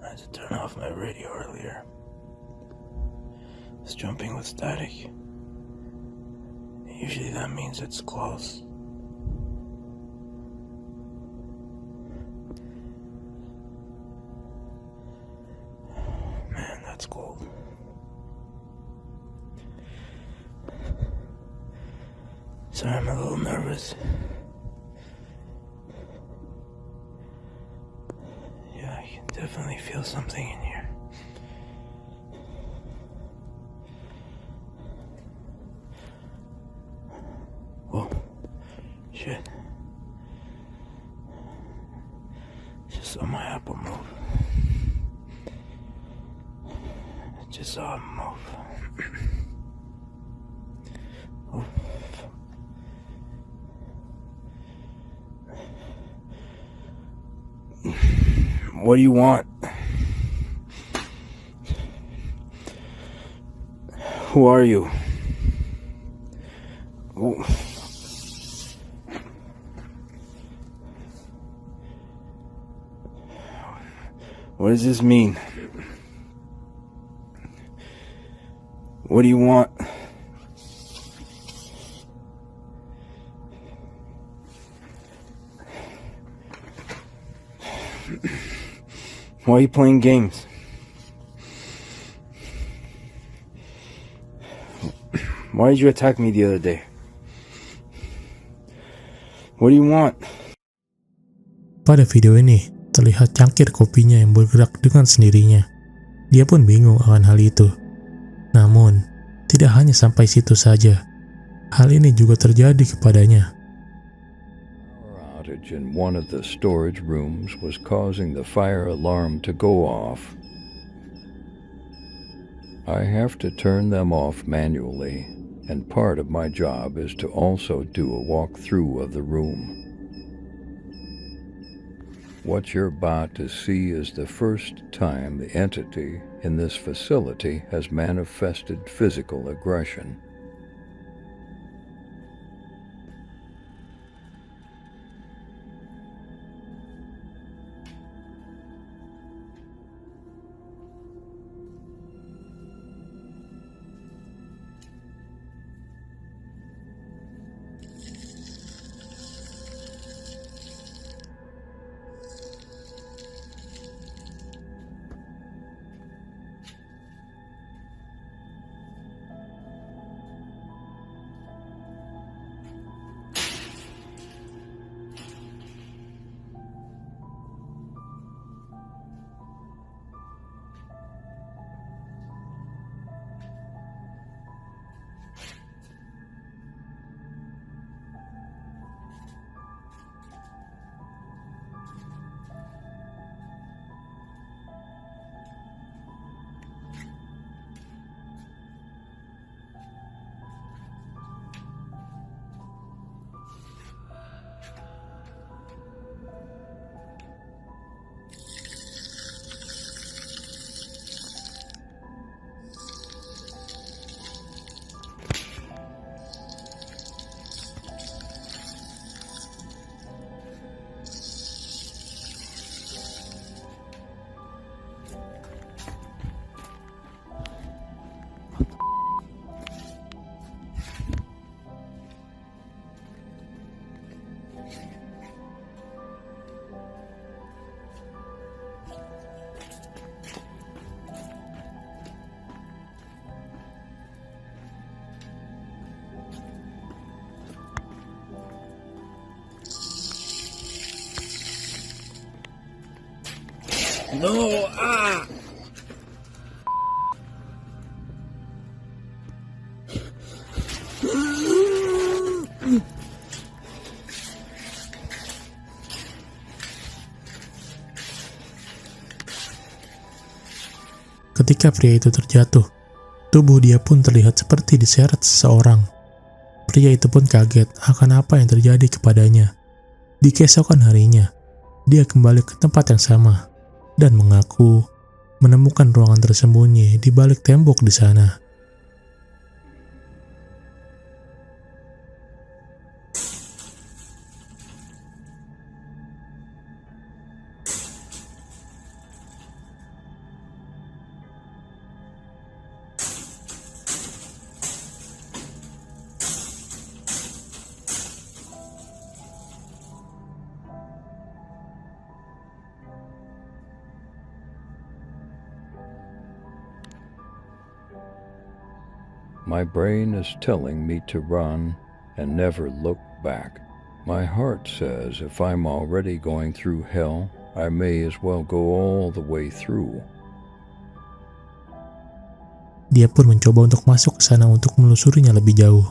I had to turn off my radio earlier. It's jumping with static. Usually that means it's close. Man, that's cold. Sorry, I'm a little nervous. Yeah, I can definitely feel something in here. Whoa. Shit. Just saw my apple move. Just saw him move. Oh. What do you want? Who are you? Oh. What does this mean? What do you want? Why are you playing games? Why did you attack me the other day? What do you want?
Pada video ini, terlihat cangkir kopinya yang bergerak dengan sendirinya. Dia pun bingung akan hal itu. Namun, tidak hanya sampai situ saja. Hal ini juga terjadi kepadanya.
Outage in one of the storage rooms was causing the fire alarm to go off. I have to turn them off manually, and part of my job is to also do a walkthrough of the room. What you're about to see is the first time the entity in this facility has manifested physical aggression.
No, ah!
Ketika pria itu terjatuh, tubuh dia pun terlihat seperti diseret seseorang. Pria itu pun kaget akan apa yang terjadi kepadanya. Di keesokan harinya, dia kembali ke tempat yang sama dan mengaku menemukan ruangan tersembunyi di balik tembok di sana.
My brain is telling me to run and never look back. My heart says if I'm already going through hell, I may as well go all the way through.
Dia pun mencoba untuk masuk ke sana untuk menelusurinya lebih jauh.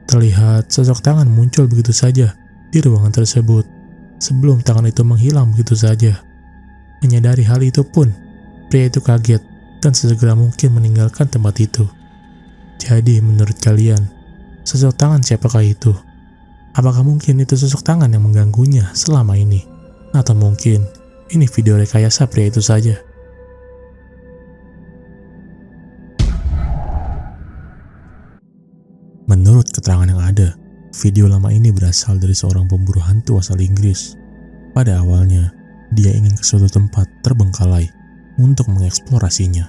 Terlihat sosok tangan muncul begitu saja di ruangan tersebut, sebelum tangan itu menghilang begitu saja. Menyadari hal itu pun, pria itu kaget dan sesegera mungkin meninggalkan tempat itu. Jadi menurut kalian, sosok tangan siapakah itu? Apakah mungkin itu sosok tangan yang mengganggunya selama ini? Atau mungkin ini video rekayasa pria itu saja? Menurut keterangan yang ada, video lama ini berasal dari seorang pemburu hantu asal Inggris. Pada awalnya, dia ingin ke suatu tempat terbengkalai untuk mengeksplorasinya.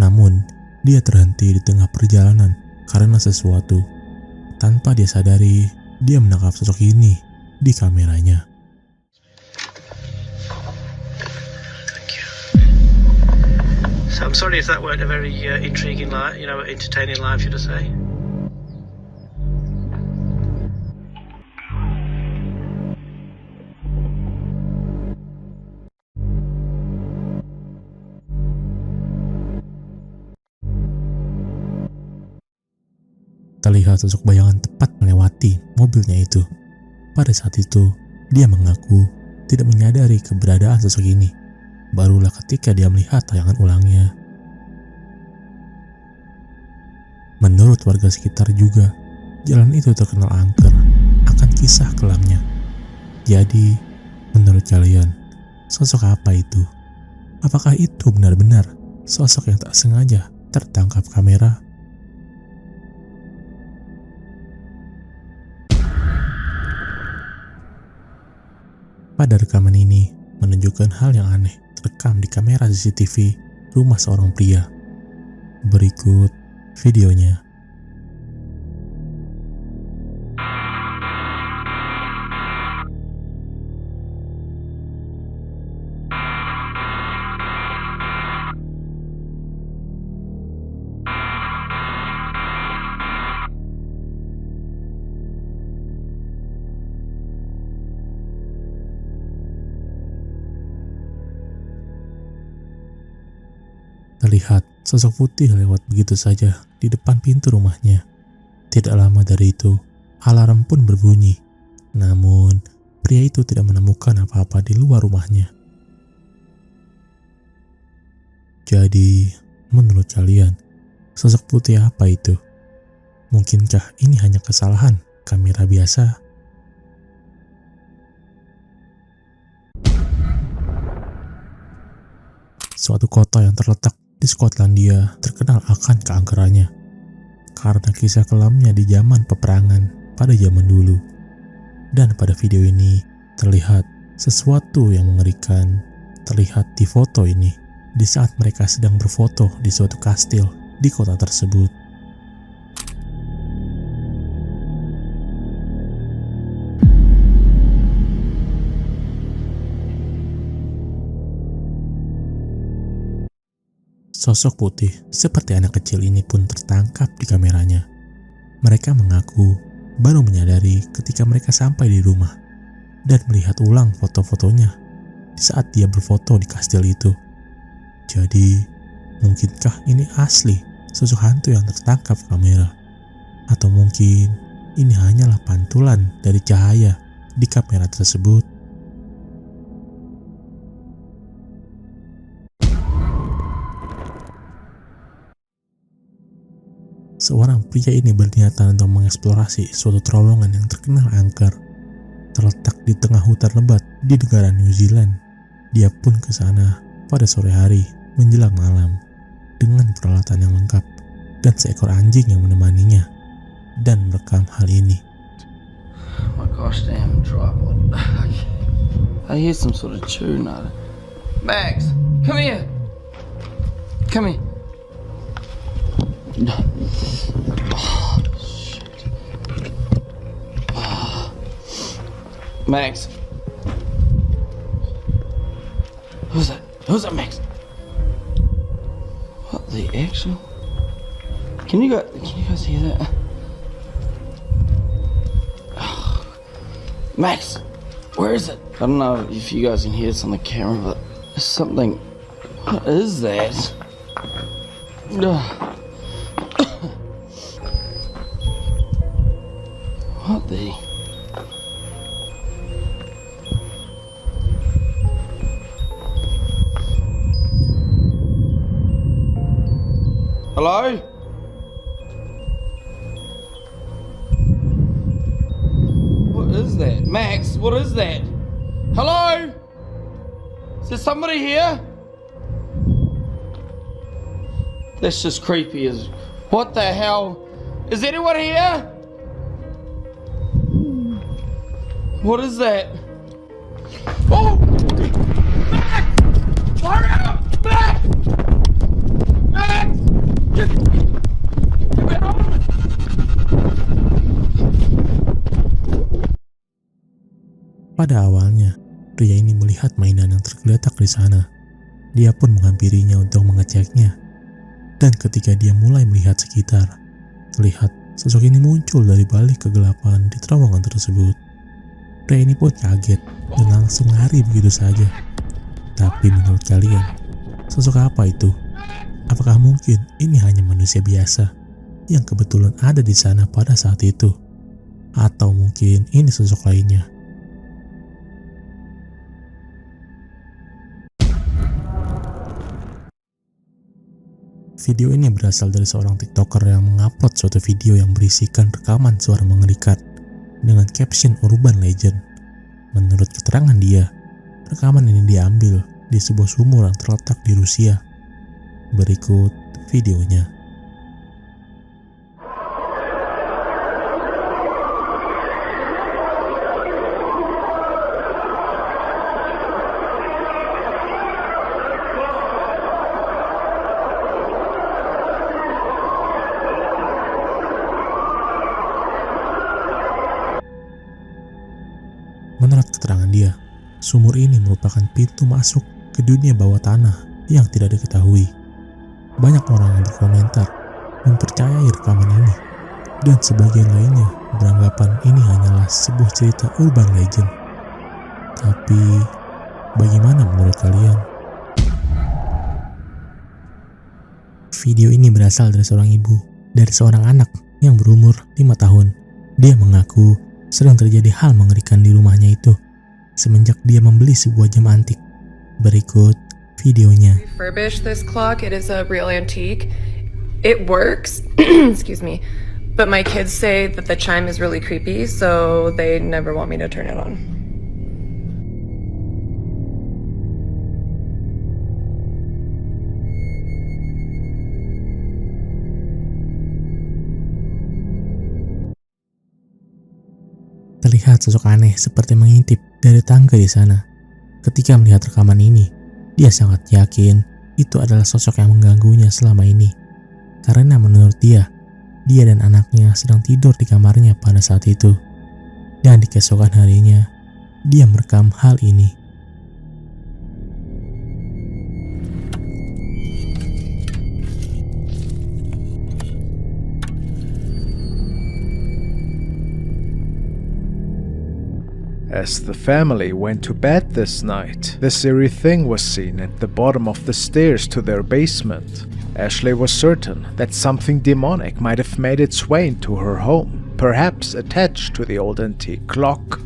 Namun, dia terhenti di tengah perjalanan karena sesuatu. Tanpa dia sadari, dia menangkap sosok ini di kameranya.
So I'm sorry if that weren't a very intriguing live, entertaining live, should I say?
Terlihat sosok bayangan tepat melewati mobilnya itu. Pada saat itu, dia mengaku tidak menyadari keberadaan sosok ini. Barulah ketika dia melihat tayangan ulangnya. Menurut warga sekitar juga, jalan itu terkenal angker akan kisah kelamnya. Jadi, menurut kalian, sosok apa itu? Apakah itu benar-benar sosok yang tak sengaja tertangkap kamera? Pada rekaman ini menunjukkan hal yang aneh terekam di kamera CCTV rumah seorang pria. Berikut videonya. terlihat sosok putih lewat begitu saja di depan pintu rumahnya. Tidak lama dari itu, alarm pun berbunyi. Namun, pria itu tidak menemukan apa-apa di luar rumahnya. Jadi, menurut kalian, sosok putih apa itu? Mungkinkah ini hanya kesalahan kamera biasa? Suatu kota yang terletak di Skotlandia terkenal akan keangkerannya karena kisah kelamnya di zaman peperangan pada zaman dulu. Dan pada video ini terlihat sesuatu yang mengerikan terlihat di foto ini di saat mereka sedang berfoto di suatu kastil di kota tersebut. Sosok putih seperti anak kecil ini pun tertangkap di kameranya. Mereka mengaku baru menyadari ketika mereka sampai di rumah dan melihat ulang foto-fotonya di saat dia berfoto di kastil itu. Jadi, mungkinkah ini asli sosok hantu yang tertangkap kamera? Atau mungkin ini hanyalah pantulan dari cahaya di kamera tersebut? Seorang pria ini berniatan untuk mengeksplorasi suatu terowongan yang terkenal angker, terletak di tengah hutan lebat di negara New Zealand. Dia pun ke sana pada sore hari menjelang malam dengan peralatan yang lengkap dan seekor anjing yang menemaninya dan merekam hal ini.
Oh my gosh, damn tripod. I hear some sort of tune. Max, come here. Come here. Oh, shit. Oh. Max. Who's that? Who's that, Max? What the actual? Can you guys hear that? Oh. Max, where is it? I don't know if you guys can hear this on the camera, but there's something. What is that? What the? Hello? What is that? Max, what is that? Hello? Is there somebody here? That's just creepy as... What the hell? Is anyone here? What is that? Oh! Max! Hurry up! Max! Max! Get out!
Pada awalnya, pria ini melihat mainan yang tergeletak di sana. Dia pun menghampirinya untuk mengeceknya. Dan ketika dia mulai melihat sekitar, terlihat sosok ini muncul dari balik kegelapan di terowongan tersebut. Pria ini pun kaget dan langsung lari begitu saja. Tapi menurut kalian, sosok apa itu? Apakah mungkin ini hanya manusia biasa yang kebetulan ada di sana pada saat itu? Atau mungkin ini sosok lainnya? Video ini berasal dari seorang TikToker yang mengupload suatu video yang berisikan rekaman suara mengerikan dengan caption urban legend. Menurut keterangan dia, rekaman ini diambil di sebuah sumur yang terletak di Rusia. Berikut videonya. Menurut keterangan dia, sumur ini merupakan pintu masuk ke dunia bawah tanah yang tidak diketahui. Banyak orang yang berkomentar mempercayai rekaman ini, dan sebagian lainnya beranggapan ini hanyalah sebuah cerita urban legend. Tapi, bagaimana menurut kalian? Video ini berasal dari seorang ibu, dari seorang anak yang berumur 5 tahun. Dia mengaku sering terjadi hal mengerikan di rumahnya itu semenjak dia membeli sebuah jam antik. Berikut videonya.
Refurbished this clock. It is a real antique. It works. Excuse me. But my kids say that the chime is really creepy, so they never want me to turn it on.
Terlihat sosok aneh seperti mengintip dari tangga di sana. Ketika melihat rekaman ini, dia sangat yakin itu adalah sosok yang mengganggunya selama ini. Karena menurut dia dan anaknya sedang tidur di kamarnya pada saat itu. Dan di keesokan harinya, dia merekam hal ini.
As the family went to bed this night, this eerie thing was seen at the bottom of the stairs to their basement. Ashley was certain that something demonic might have made its way into her home, perhaps attached to the old antique clock.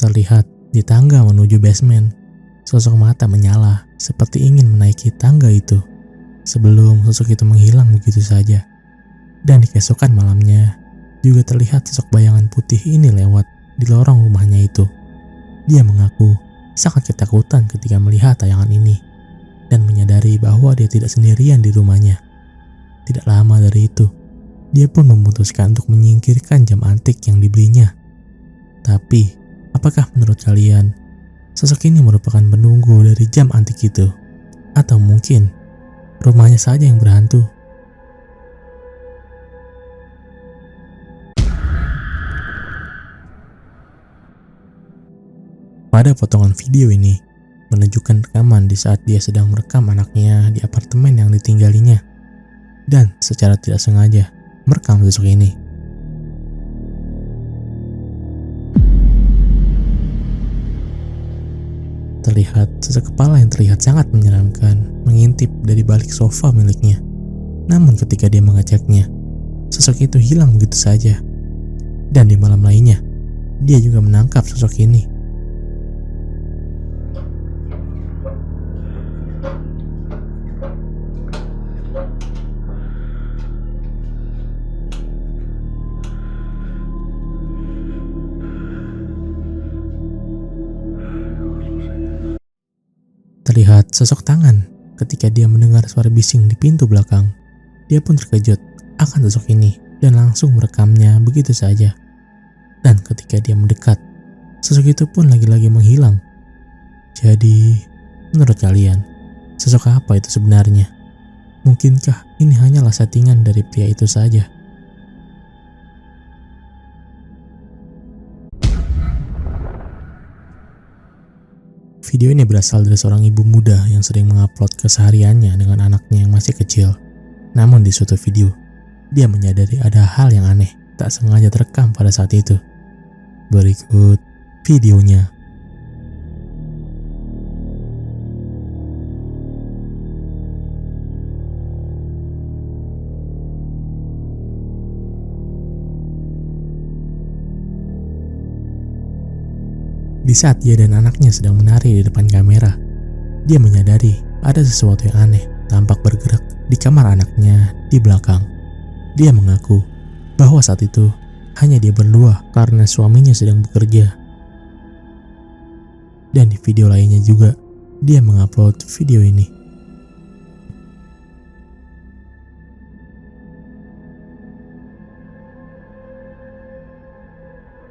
Terlihat di tangga menuju basement, sosok mata menyala seperti ingin menaiki tangga itu sebelum sosok itu menghilang begitu saja. Dan di keesokan malamnya juga terlihat sosok bayangan putih ini lewat di lorong rumahnya itu. Dia mengaku sangat ketakutan ketika melihat tayangan ini dan menyadari bahwa dia tidak sendirian di rumahnya. Tidak lama dari itu, dia pun memutuskan untuk menyingkirkan jam antik yang dibelinya. Tapi, apakah menurut kalian sosok ini merupakan penunggu dari jam antik itu? Atau mungkin rumahnya saja yang berhantu? Pada potongan video ini menunjukkan rekaman di saat dia sedang merekam anaknya di apartemen yang ditinggalinya dan secara tidak sengaja merekam sosok ini. Terlihat sosok kepala yang terlihat sangat menyeramkan mengintip dari balik sofa miliknya. Namun ketika dia mengeceknya, sosok itu hilang begitu saja. Dan di malam lainnya, dia juga menangkap sosok ini. Terlihat sosok tangan ketika dia mendengar suara bising di pintu belakang. Dia pun terkejut akan sosok ini dan langsung merekamnya begitu saja. Dan ketika dia mendekat, sosok itu pun lagi-lagi menghilang. Jadi, menurut kalian, sosok apa itu sebenarnya? Mungkinkah ini hanyalah settingan dari pria itu saja? Video ini berasal dari seorang ibu muda yang sering mengupload kesehariannya dengan anaknya yang masih kecil. Namun di suatu video, dia menyadari ada hal yang aneh tak sengaja terekam pada saat itu. Berikut videonya. Di saat dia dan anaknya sedang menari di depan kamera, dia menyadari ada sesuatu yang aneh tampak bergerak di kamar anaknya di belakang. Dia mengaku bahwa saat itu hanya dia berdua karena suaminya sedang bekerja. Dan di video lainnya juga, dia mengupload video ini.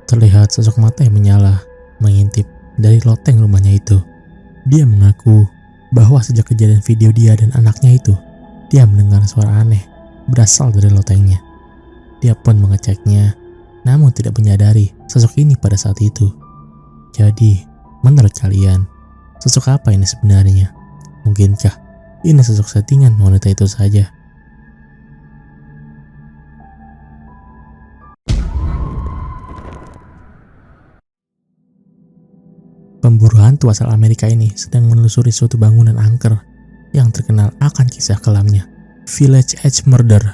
Terlihat sosok mata yang menyala mengintip dari loteng rumahnya itu. Dia mengaku bahwa sejak kejadian video dia dan anaknya itu, dia mendengar suara aneh berasal dari lotengnya. Dia pun mengeceknya, namun tidak menyadari sosok ini pada saat itu. Jadi, menurut kalian, sosok apa ini sebenarnya? Mungkinkah ini sosok settingan wanita itu saja? Pemburu hantu asal Amerika ini sedang menelusuri suatu bangunan angker yang terkenal akan kisah kelamnya. Village Edge Murder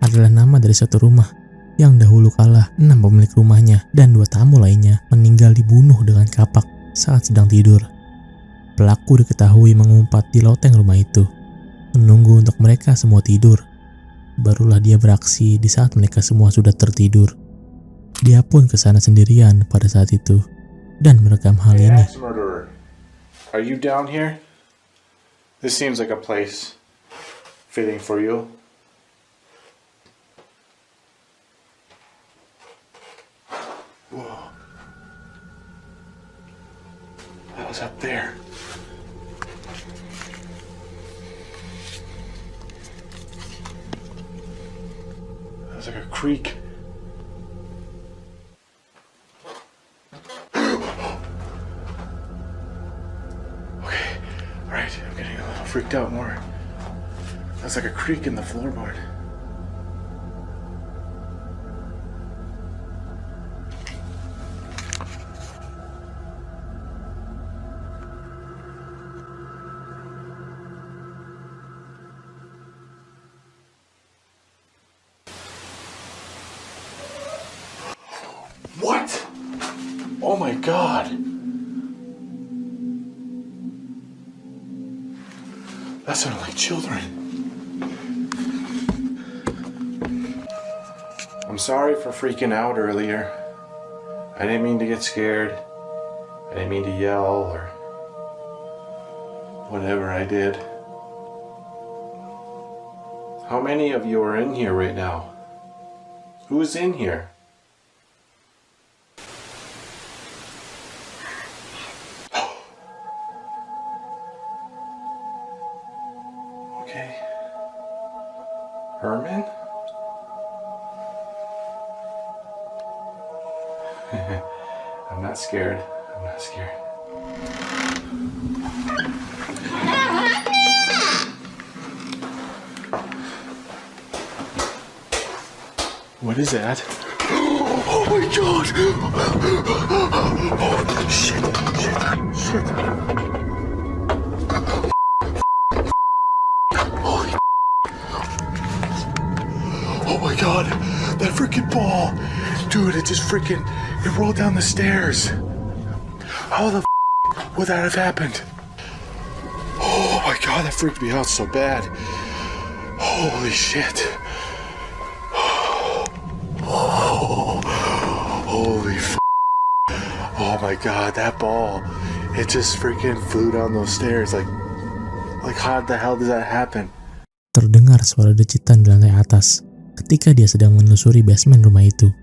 adalah nama dari suatu rumah yang dahulu kala 6 pemilik rumahnya dan 2 tamu lainnya meninggal dibunuh dengan kapak saat sedang tidur. Pelaku diketahui mengumpat di loteng rumah itu, menunggu untuk mereka semua tidur. Barulah dia beraksi di saat mereka semua sudah tertidur. Dia pun ke sana sendirian pada saat itu dan merekam hal ini.
Murderer, are you down here? This seems like a place fitting for you. Whoa. That was up there. That was like a creek. Freaked out more. That's like a creak in the floorboard. What? Oh my God. That sounded like children. I'm sorry for freaking out earlier. I didn't mean to get scared. I didn't mean to yell or whatever I did. How many of you are in here right now? Who's in here? Herman? I'm not scared. I'm not scared. What is that? Oh my God! Oh, shit, shit, shit. Oh my God, that freaking ball. Dude, it rolled down the stairs. How the would that have happened? Oh my God, that freaked me out so bad. Holy shit. Oh, holy oh my God, that ball. It just freaking flew down those stairs. Like how the hell does that happen?
Terdengar suara decitan di lantai atas ketika dia sedang menelusuri basement rumah itu,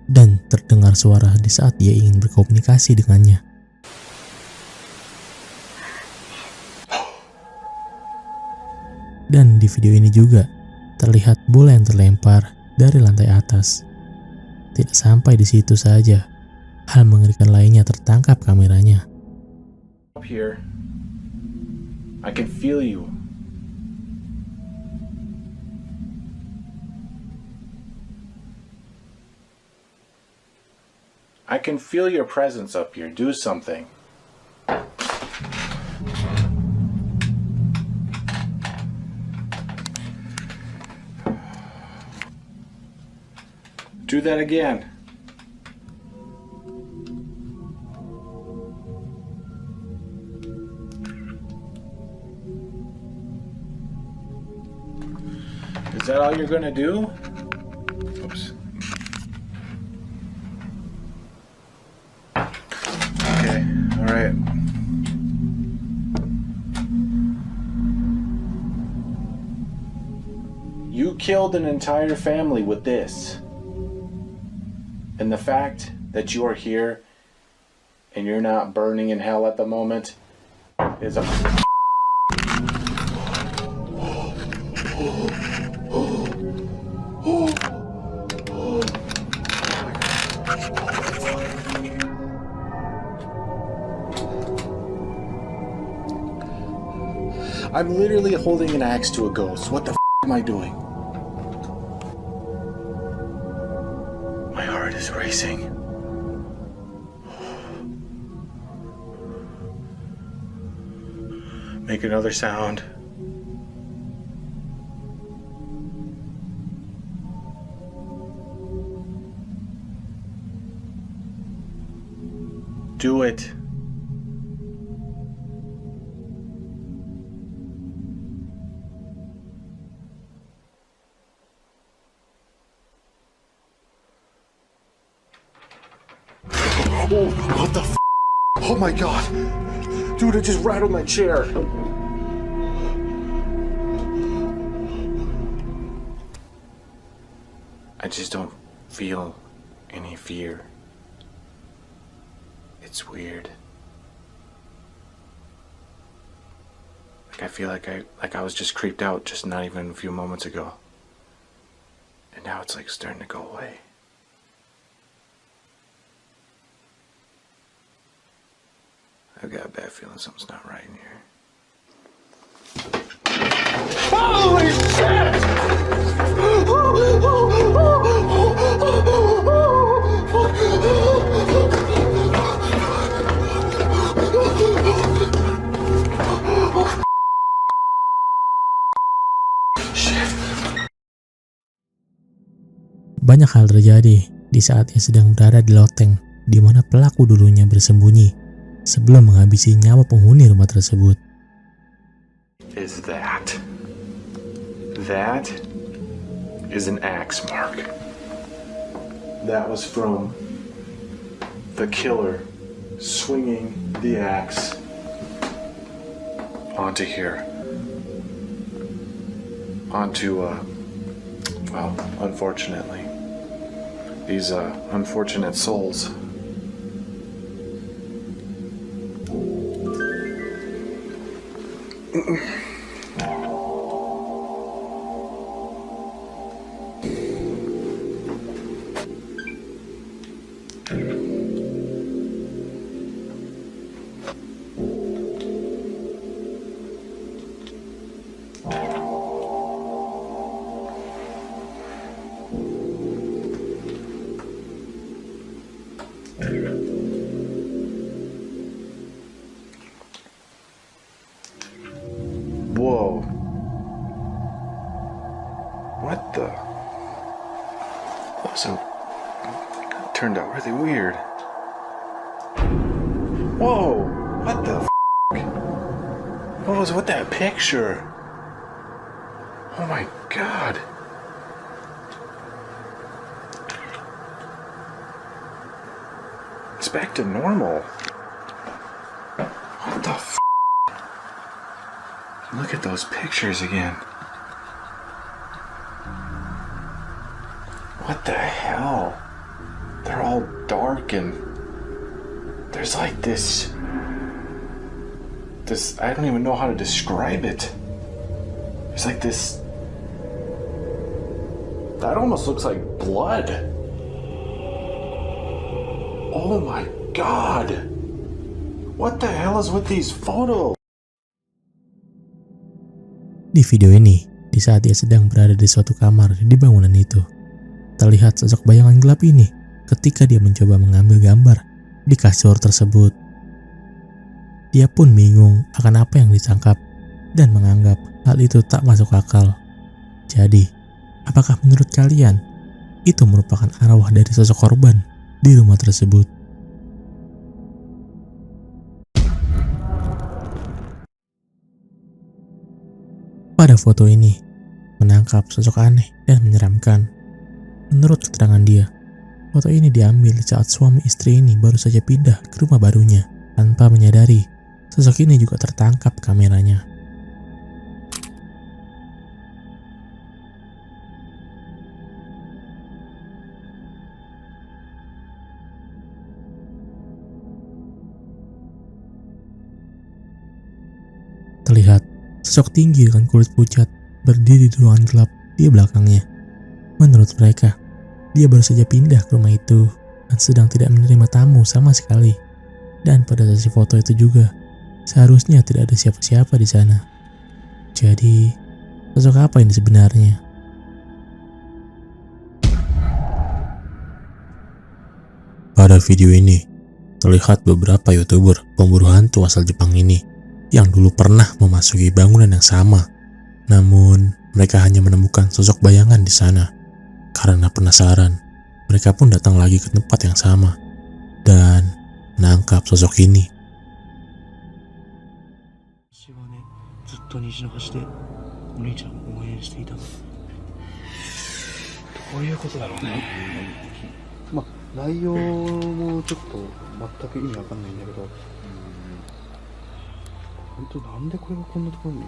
dan terdengar suara di saat dia ingin berkomunikasi dengannya. Dan di video ini juga terlihat bola yang terlempar dari lantai atas. Tidak sampai di situ saja, hal mengerikan lainnya tertangkap kameranya.
Up here, I can feel you. I can feel your presence up here. Do something. Do that again. Is that all you're gonna do? Oops. Okay, all right. You killed an entire family with this. And the fact that you are here and you're not burning in hell at the moment is a I'm literally holding an axe to a ghost. What the am I doing? My heart is racing. Make another sound. Do it. Oh, what the f? Oh my god. Dude, it just rattled my chair. I just don't feel any fear. It's weird. Like I feel like I was just creeped out just not even a few moments ago. And now it's like starting to go away. I've got a bad feeling something's not right in here. Holy shit!
Banyak hal terjadi di saat ia sedang berada di loteng di mana pelaku dulunya bersembunyi sebelum menghabisi nyawa penghuni rumah tersebut.
Is that is an axe mark. That was from the killer swinging the axe onto here. Onto, well, unfortunately, these unfortunate souls. Whoa. What the? That turned out really weird. Whoa! What the f? What was with that picture? Oh my god. It's back to normal. What the f? Look at those pictures again. What the hell? They're all dark and there's like this, I don't even know how to describe it. There's like this, that almost looks like blood. Oh my god. What the hell is with these photos?
Di video ini, di saat ia sedang berada di suatu kamar di bangunan itu, terlihat sosok bayangan gelap ini ketika dia mencoba mengambil gambar di kasur tersebut. Dia pun bingung akan apa yang ditangkap dan menganggap hal itu tak masuk akal. Jadi, apakah menurut kalian itu merupakan arwah dari sosok korban di rumah tersebut? Pada foto ini, menangkap sosok aneh dan menyeramkan. Menurut keterangan dia, foto ini diambil saat suami istri ini baru saja pindah ke rumah barunya. Tanpa menyadari, sosok ini juga tertangkap kameranya. Terlihat sosok tinggi dengan kulit pucat berdiri di ruangan gelap di belakangnya. Menurut mereka, dia baru saja pindah ke rumah itu dan sedang tidak menerima tamu sama sekali. Dan pada sesi foto itu juga, seharusnya tidak ada siapa-siapa di sana. Jadi, sosok apa ini sebenarnya? Pada video ini, terlihat beberapa YouTuber pemburu hantu asal Jepang ini yang dulu pernah memasuki bangunan yang sama. Namun, mereka hanya menemukan sosok bayangan di sana. Karena penasaran, mereka pun datang lagi ke tempat yang sama dan menangkap sosok ini.
私はね、ずっと虹の橋でお兄ちゃんを応援していたの。どういうことだろうね。まあ内容もちょっと全く意味わかんないんだけど、本当なんでこれがこんなところに。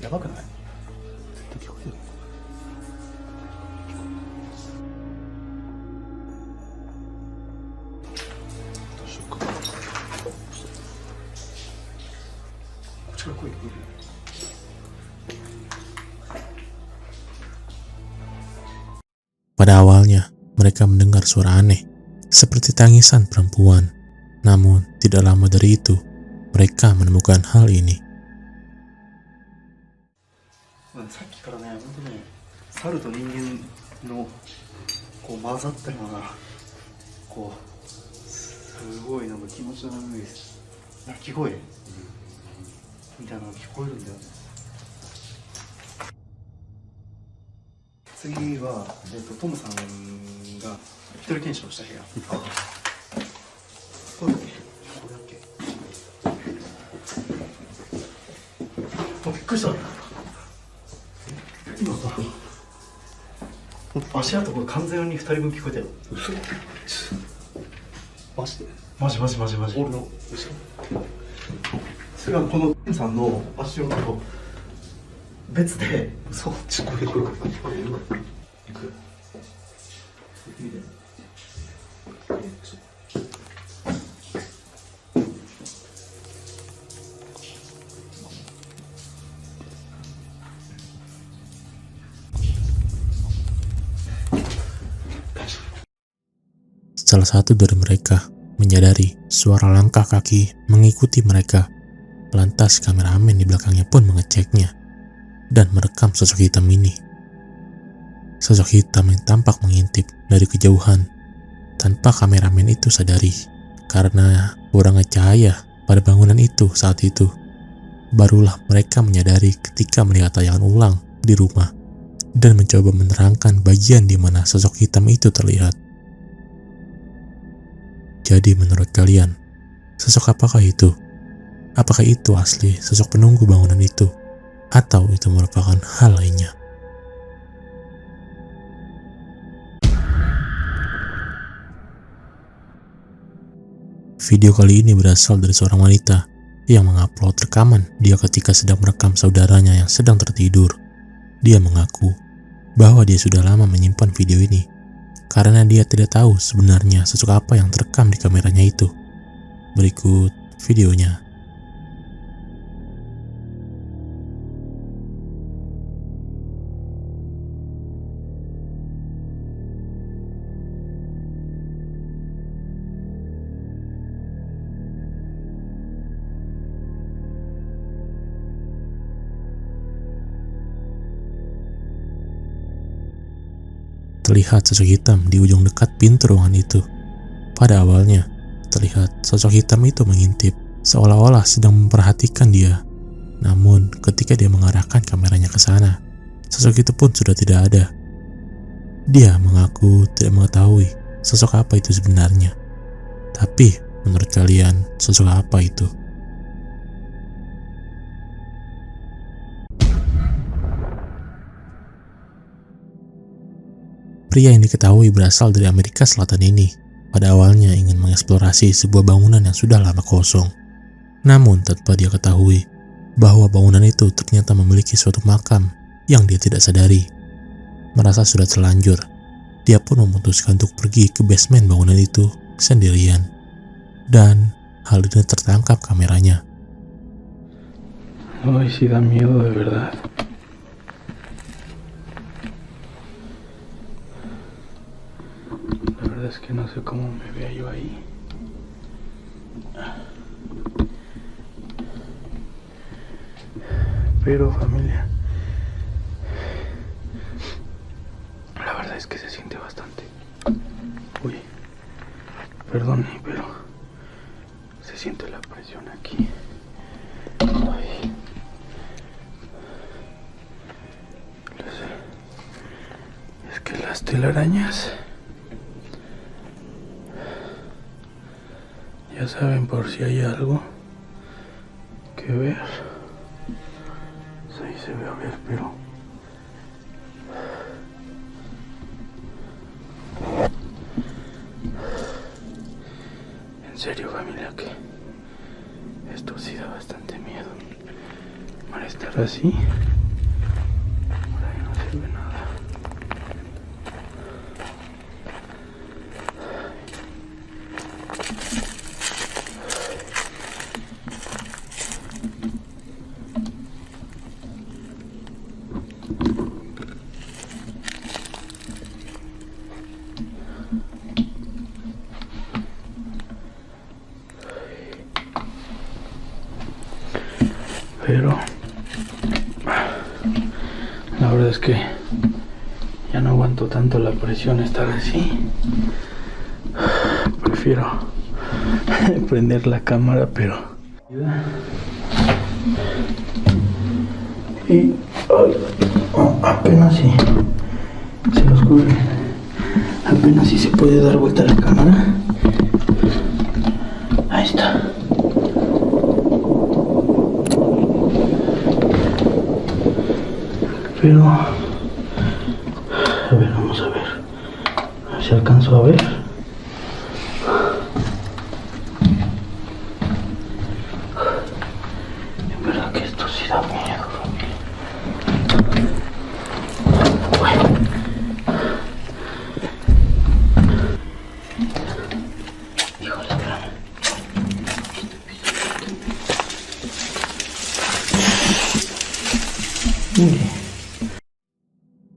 やばくない？絶対聞こえてる。どうしようか。こっちから声聞こえる。
Pada awalnya, mereka mendengar suara aneh, seperti tangisan perempuan. Namun, tidak lama dari itu, mereka menemukan hal ini.
さっきからね、本当ね、猿と人間のこう混ざったような、こうすごいなんか気持ち悪い鳴き声みたいなのが聞こえるんだよね。次は、トムさんが一人検証した部屋。これだっけ？びっくりした。今さ、足跡これ完全に2人分聞こえたよ。嘘？マジで？マジ。俺の後ろ。それはこのさんの足音と別で、そう、聞こえる。行く。見て。
Salah satu dari mereka menyadari suara langkah kaki mengikuti mereka. Lantas kameramen di belakangnya pun mengeceknya dan merekam sosok hitam ini. Sosok hitam yang tampak mengintip dari kejauhan tanpa kameramen itu sadari karena kurangnya cahaya pada bangunan itu saat itu. Barulah mereka menyadari ketika melihat tayangan ulang di rumah dan mencoba menerangkan bagian di mana sosok hitam itu terlihat. Jadi menurut kalian, sosok apakah itu? Apakah itu asli sosok penunggu bangunan itu? Atau itu merupakan hal lainnya? Video kali ini berasal dari seorang wanita yang mengupload rekaman dia ketika sedang merekam saudaranya yang sedang tertidur. Dia mengaku bahwa dia sudah lama menyimpan video ini karena dia tidak tahu sebenarnya sosok apa yang terekam di kameranya itu. Berikut videonya. Terlihat sosok hitam di ujung dekat pintu ruangan itu. Pada awalnya, terlihat sosok hitam itu mengintip, seolah-olah sedang memperhatikan dia. Namun, ketika dia mengarahkan kameranya ke sana, sosok itu pun sudah tidak ada. Dia mengaku tidak mengetahui sosok apa itu sebenarnya. Tapi, menurut kalian, sosok apa itu? Pria yang diketahui berasal dari Amerika Selatan ini pada awalnya ingin mengeksplorasi sebuah bangunan yang sudah lama kosong. Namun tanpa dia ketahui bahwa bangunan itu ternyata memiliki suatu makam yang dia tidak sadari. Merasa sudah terlanjur, dia pun memutuskan untuk pergi ke basement bangunan itu sendirian. Dan hal ini tertangkap kameranya.
Ay, sí da miedo de verdad. La verdad es que no sé cómo me vea yo ahí.
Pero familia, la verdad es que se siente bastante. Uy, perdone, pero se siente la presión aquí. Ay. Es que las telarañas, ya saben, por si hay algo que ver. Ahí se ve a ver, pero en serio, familia, que esto sí da bastante miedo. Para estar así, por ahí no se ve nada. Pero la verdad es que ya no aguanto tanto la presión estar así. Prefiero prender la cámara, pero y apenas si se los juro, apenas si se puede dar vuelta la cámara. Ahí está. Pero, a ver, vamos a ver si alcanzo a ver. En verdad que esto sí da miedo, familia. Hijo de gran.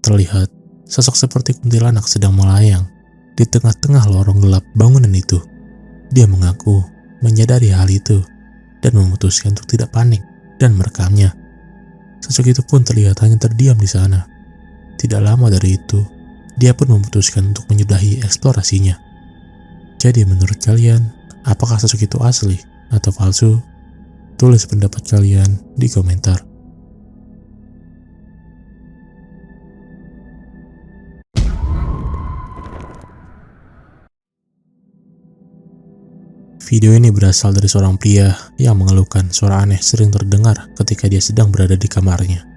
Terlihat sosok seperti kuntilanak sedang melayang di tengah-tengah lorong gelap bangunan itu. Dia mengaku menyadari hal itu dan memutuskan untuk tidak panik dan merekamnya. Sosok itu pun terlihat hanya terdiam di sana. Tidak lama dari itu, dia pun memutuskan untuk menyudahi eksplorasinya. Jadi menurut kalian, apakah sosok itu asli atau palsu? Tulis pendapat kalian di komentar. Video ini berasal dari seorang pria yang mengeluhkan suara aneh sering terdengar ketika dia sedang berada di kamarnya.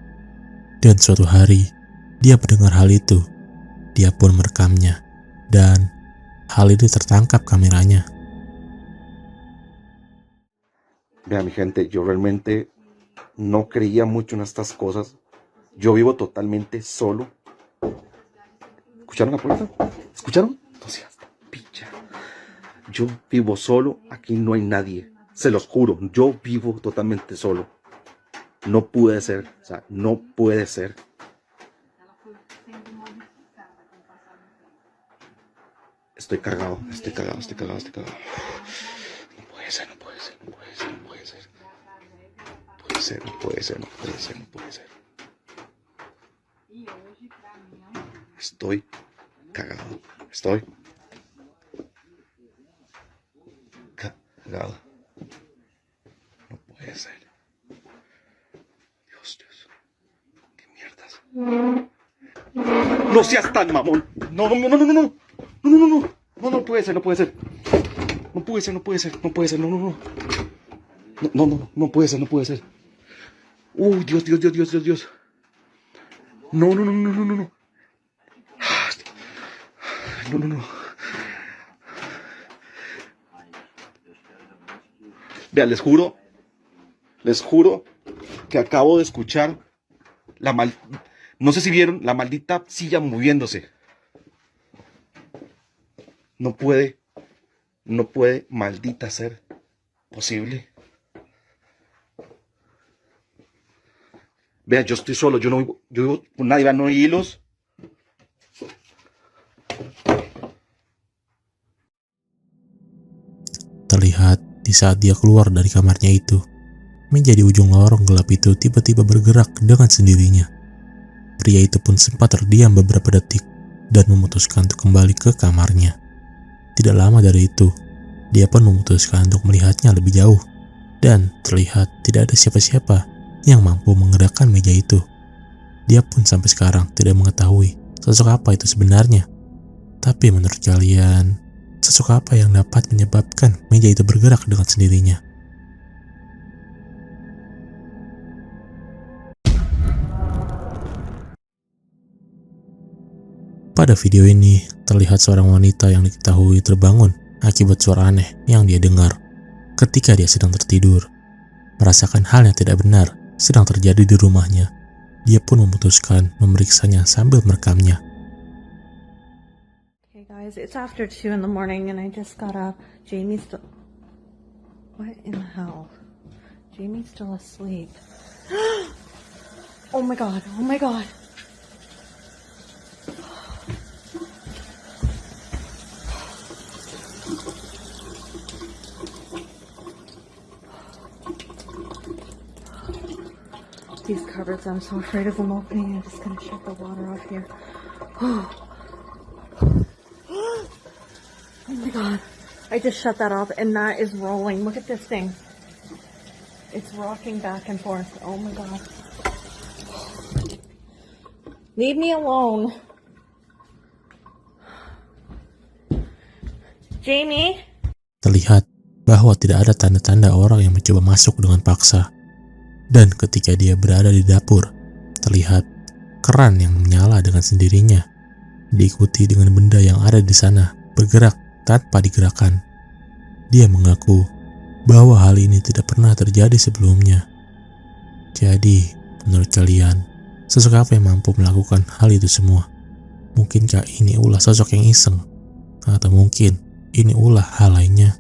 Dan suatu hari, dia mendengar hal itu. Dia pun merekamnya, dan hal itu tertangkap kameranya.
Vea, mi gente, yo realmente no creía mucho en estas cosas. Yo vivo totalmente solo. ¿Escucharon la puerta? ¿Escucharon? No seas picha. Yo vivo solo, aquí no hay nadie. Se los juro, yo vivo totalmente solo. No puede ser, o sea, no puede ser. Estoy cagado. No puede ser. No puede ser. Estoy cagado. No puede ser. Dios. ¿Qué mierdas? No seas tan mamón. No. No puede ser. No puede ser. No puede ser. Uy, Dios. No. No. Vea, les juro que acabo de escuchar no sé si vieron la maldita silla moviéndose. No puede, maldita ser posible. Vea, yo estoy solo, yo vivo con nadie, no hay hilos.
Terlihat di saat dia keluar dari kamarnya itu, meja di ujung lorong gelap itu tiba-tiba bergerak dengan sendirinya. Pria itu pun sempat terdiam beberapa detik dan memutuskan untuk kembali ke kamarnya. Tidak lama dari itu, dia pun memutuskan untuk melihatnya lebih jauh, dan terlihat tidak ada siapa-siapa yang mampu menggerakkan meja itu. Dia pun sampai sekarang tidak mengetahui sosok apa itu sebenarnya. Tapi menurut kalian, sosok apa yang dapat menyebabkan meja itu bergerak dengan sendirinya? Pada video ini, terlihat seorang wanita yang diketahui terbangun akibat suara aneh yang dia dengar ketika dia sedang tertidur. Merasakan hal yang tidak benar sedang terjadi di rumahnya, dia pun memutuskan memeriksanya sambil merekamnya.
Okay guys, it's after 2 in the morning and I just got up. Jamie's still... What in the hell? Jamie's still asleep. Oh my god, oh my god. These cupboards, I'm so afraid of them opening. I'm just gonna shut the water off here. Oh my god. I just shut that off and that is rolling. Look at this thing. It's rocking back and forth. Oh my god. Leave me alone. Jamie?
Terlihat bahwa tidak ada tanda-tanda orang yang mencoba masuk dengan paksa. Dan ketika dia berada di dapur, terlihat keran yang menyala dengan sendirinya, diikuti dengan benda yang ada di sana bergerak tanpa digerakkan. Dia mengaku bahwa hal ini tidak pernah terjadi sebelumnya. Jadi, menurut kalian, sosok apa yang mampu melakukan hal itu semua? Mungkinkah ini ulah sosok yang iseng? Atau mungkin ini ulah hal lainnya?